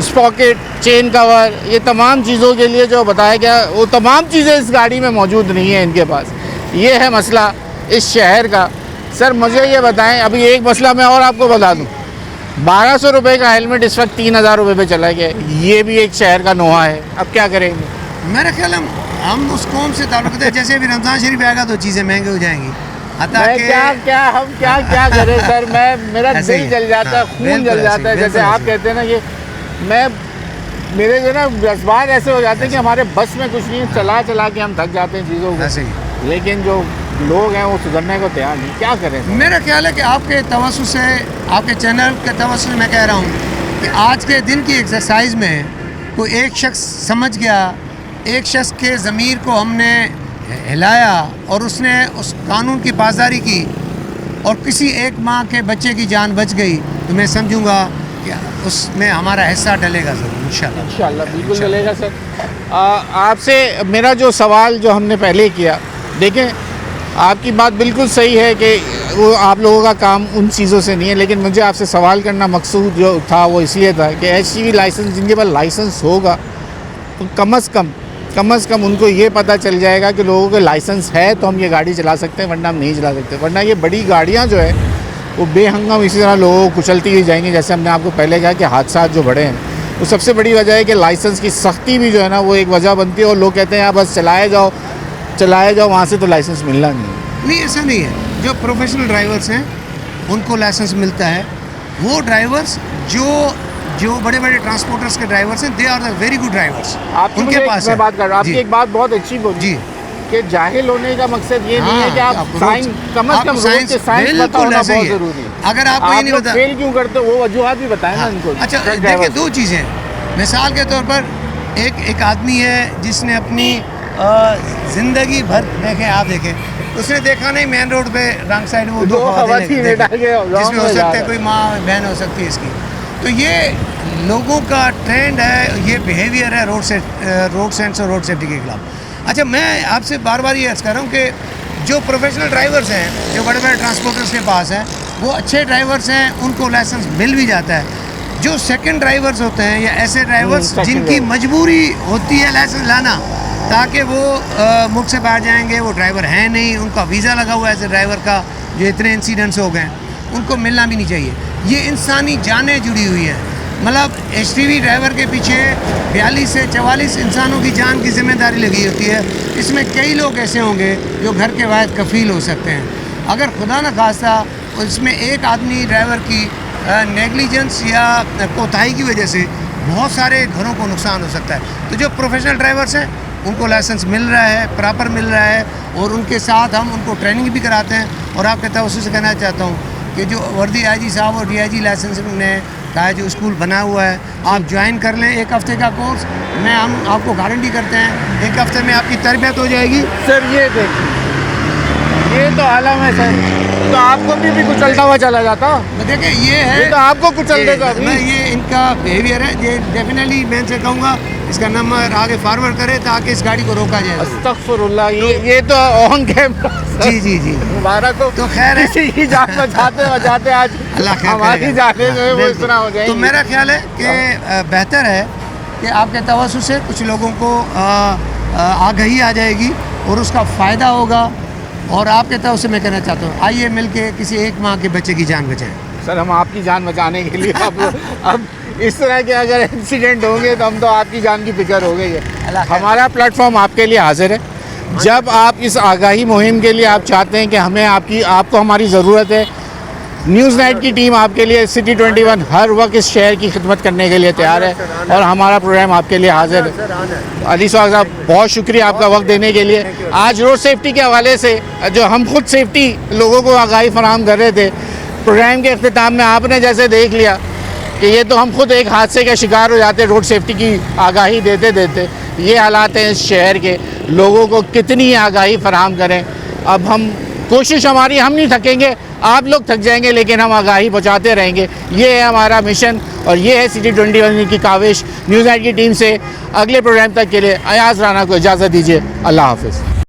स्पॉकेट, चेन कवर, ये तमाम चीज़ों के लिए जो बताया गया वो तमाम चीज़ें इस गाड़ी में मौजूद नहीं है इनके पास। ये है मसला इस शहर का। सर मुझे ये बताएं, अभी एक मसला मैं और आपको बता दूं, 1200 रुपये का हेलमेट इस वक्त 3000 रुपये पे चला गया। ये भी एक शहर का नोहा है, अब क्या करेंगे? मेरे ख्याल हम उस कौम से ताल्लुक है, जैसे अभी रमज़ान शरीफ आएगा तो चीज़ें महंगी हो जाएंगी। मैं क्या करें सर, मेरा ऐसे ही दिल है। जल जाता है, हाँ, खून बिल्कुल जल जाता है। ऐसे ही, जैसे बिल्कुल आप ऐसे ही। कहते हैं ना कि मेरे जो ना जज्बात ऐसे हो जाते हैं कि हमारे बस में कुछ नहीं है, चला के हम थक जाते हैं चीज़ों को, ऐसे ही। लेकिन जो लोग हैं वो सुधरने को तैयार नहीं। क्या करें? मेरा ख्याल है कि आपके तवज्जो से, आपके चैनल के तवज्जो से मैं कह रहा हूँ कि आज के दिन की एक्सरसाइज में कोई एक शख्स समझ गया, एक शख्स के ज़मीर को हमने हिलाया और उसने उस कानून की पासदारी की और किसी एक माँ के बच्चे की जान बच गई, तो मैं समझूंगा कि उसमें हमारा हिस्सा डलेगा ज़रूर इंशाल्लाह। इंशाल्लाह बिल्कुल चलेगा सर। आपसे मेरा जो सवाल जो हमने पहले किया, देखें आपकी बात बिल्कुल सही है कि वो आप लोगों का काम उन चीज़ों से नहीं है, लेकिन मुझे आपसे सवाल करना मकसूद जो था वो इसलिए था कि HGV लाइसेंस, जिनके पास लाइसेंस होगा तो कम से कम उनको ये पता चल जाएगा कि लोगों के लाइसेंस है तो हम ये गाड़ी चला सकते हैं, वरना हम नहीं चला सकते। वरना ये बड़ी गाड़ियाँ जो है वो बेहंगम इसी तरह लोगों को कुचलती ही जाएंगी। जैसे हमने आपको पहले कहा कि हादसा जो बढ़े हैं, तो सबसे बड़ी वजह है कि लाइसेंस की सख्ती भी जो है ना वो एक वजह बनती है, और लोग कहते हैं यार बस चलाए जाओ, चलाया जाओ वहाँ से तो लाइसेंस मिलना नहीं। नहीं, ऐसा नहीं है। जो प्रोफेशनल ड्राइवर्स हैं उनको लाइसेंस मिलता है। वो ड्राइवर्स जो बड़े बड़े ट्रांसपोर्टर्स के ड्राइवर्स हैं, they are the very good drivers. उनके पास मैं बात कर रहा हूँ, आपकी जी। एक बात बहुत अच्छी बोली जी कि जाहिल होने का मकसद ये नहीं है कि आप साइंस कम से कम रोड के साइंस पता होना बहुत जरूरी है। अगर आपको ये नहीं पता, फेल क्यों करते हो वो वजूहत भी बताए ना इनको। अच्छा देखिए, दो चीज़ें मिसाल के तौर पर, एक आदमी है जिसने अपनी ज़िंदगी भर देखें, आप देखें, उसने देखा नहीं मेन रोड पे रंग साइड वो दो खवातीन जिसमें हो सकता है कोई माँ बहन हो सकती है इसकी। तो ये लोगों का ट्रेंड है, ये बिहेवियर है रोड सेंस और रोड सेफ्टी के खिलाफ। अच्छा, मैं आपसे बार बार ये अर्ज़ कर रहा हूँ कि जो प्रोफेशनल ड्राइवर्स हैं, जो बड़े बड़े ट्रांसपोर्टर्स के पास हैं, वो अच्छे ड्राइवर्स हैं, उनको लाइसेंस मिल भी जाता है। जो सेकंड ड्राइवर्स होते हैं या ऐसे ड्राइवर्स जिनकी मजबूरी होती है लाइसेंस लाना ताकि वो मुल्क से बाहर जाएंगे, वो ड्राइवर हैं नहीं, उनका वीज़ा लगा हुआ है ऐसे ड्राइवर का, जो इतने इंसिडेंट्स हो गए, उनको मिलना भी नहीं चाहिए। ये इंसानी जानें जुड़ी हुई है। मतलब HTV ड्राइवर के पीछे 42 से 44 इंसानों की जान की जिम्मेदारी लगी होती है। इसमें कई लोग ऐसे होंगे जो घर के वाहिद कफ़ील हो सकते हैं। अगर खुदा न खास्ता इसमें एक आदमी ड्राइवर की नेगलिजेंस या कोताही की वजह से बहुत सारे घरों को नुकसान हो सकता है। तो जो प्रोफेशनल ड्राइवर्स हैं उनको लाइसेंस मिल रहा है, प्रॉपर मिल रहा है, और उनके साथ हम उनको ट्रेनिंग भी कराते हैं। और आपके तवज्जो से कहना चाहता हूँ कि जो वर्दी IG साहब और DIG लाइसेंस ने का जो स्कूल बना हुआ है, आप ज्वाइन कर लें 1 हफ़्ते का कोर्स। हम आपको गारंटी करते हैं 1 हफ़्ते में आपकी तरबियत हो जाएगी। सर ये देखिए, ये तो आलम है सर, तो आपको भी कुचलता हुआ चला जाता। देखिए ये है, तो आपको कुचल देगा। मैं ये इनका बिहेवियर है, ये डेफिनेटली मैं इनसे कहूँगा इसका नंबर आगे फॉरवर्ड करे ताकि इस गाड़ी को रोका जाए। अस्तगफिरुल्लाह, ये तो ऑन कैमरा। जी मुबारक हो। तो खैर है, किसी की जान बचाते आज अल्लाह खैर हमारी जाने जो है वो इस तरह हो जाएगी। तो मेरा ख्याल है कि बेहतर है कि आपके तवज्जो से कुछ लोगों को आगाही आ जाएगी और उसका फ़ायदा होगा। और आपके तवज्जो से मैं कहना चाहता हूँ, आइए मिल के किसी एक माँ के बच्चे की जान बचाएं। सर हम आपकी जान बचाने के लिए अब इस तरह के अगर इंसिडेंट होंगे तो हम तो आपकी जान की फिक्र हो गई है। हमारा प्लेटफॉर्म आपके लिए हाजिर है। जब आप इस आगाही मुहिम के लिए आप चाहते हैं कि हमें आपको हमारी ज़रूरत है, न्यूज़ नाइट की टीम आपके लिए सिटी 21 हर वक्त इस शहर की खिदमत करने के लिए तैयार है और हमारा प्रोग्राम आपके लिए हाजिर है। अली साहब बहुत शुक्रिया आपका वक्त देने के लिए। आज रोड सेफ्टी के हवाले से जो हम खुद सेफ्टी लोगों को आगाही फराहम कर रहे थे, प्रोग्राम के अख्तिताम में आपने जैसे देख लिया कि ये तो हम खुद एक हादसे का शिकार हो जाते रोड सेफ्टी की आगाही देते देते। ये हालात हैं इस शहर के, लोगों को कितनी आगाही फराहम करें। अब हम कोशिश हमारी, हम नहीं थकेंगे, आप लोग थक जाएंगे, लेकिन हम आगाही पहुँचाते रहेंगे। ये है हमारा मिशन और ये है सिटी 21 की काविश। न्यूज़ नाइट की टीम से अगले प्रोग्राम तक के लिए अयाज राना को इजाज़त दीजिए। अल्लाह हाफिज़।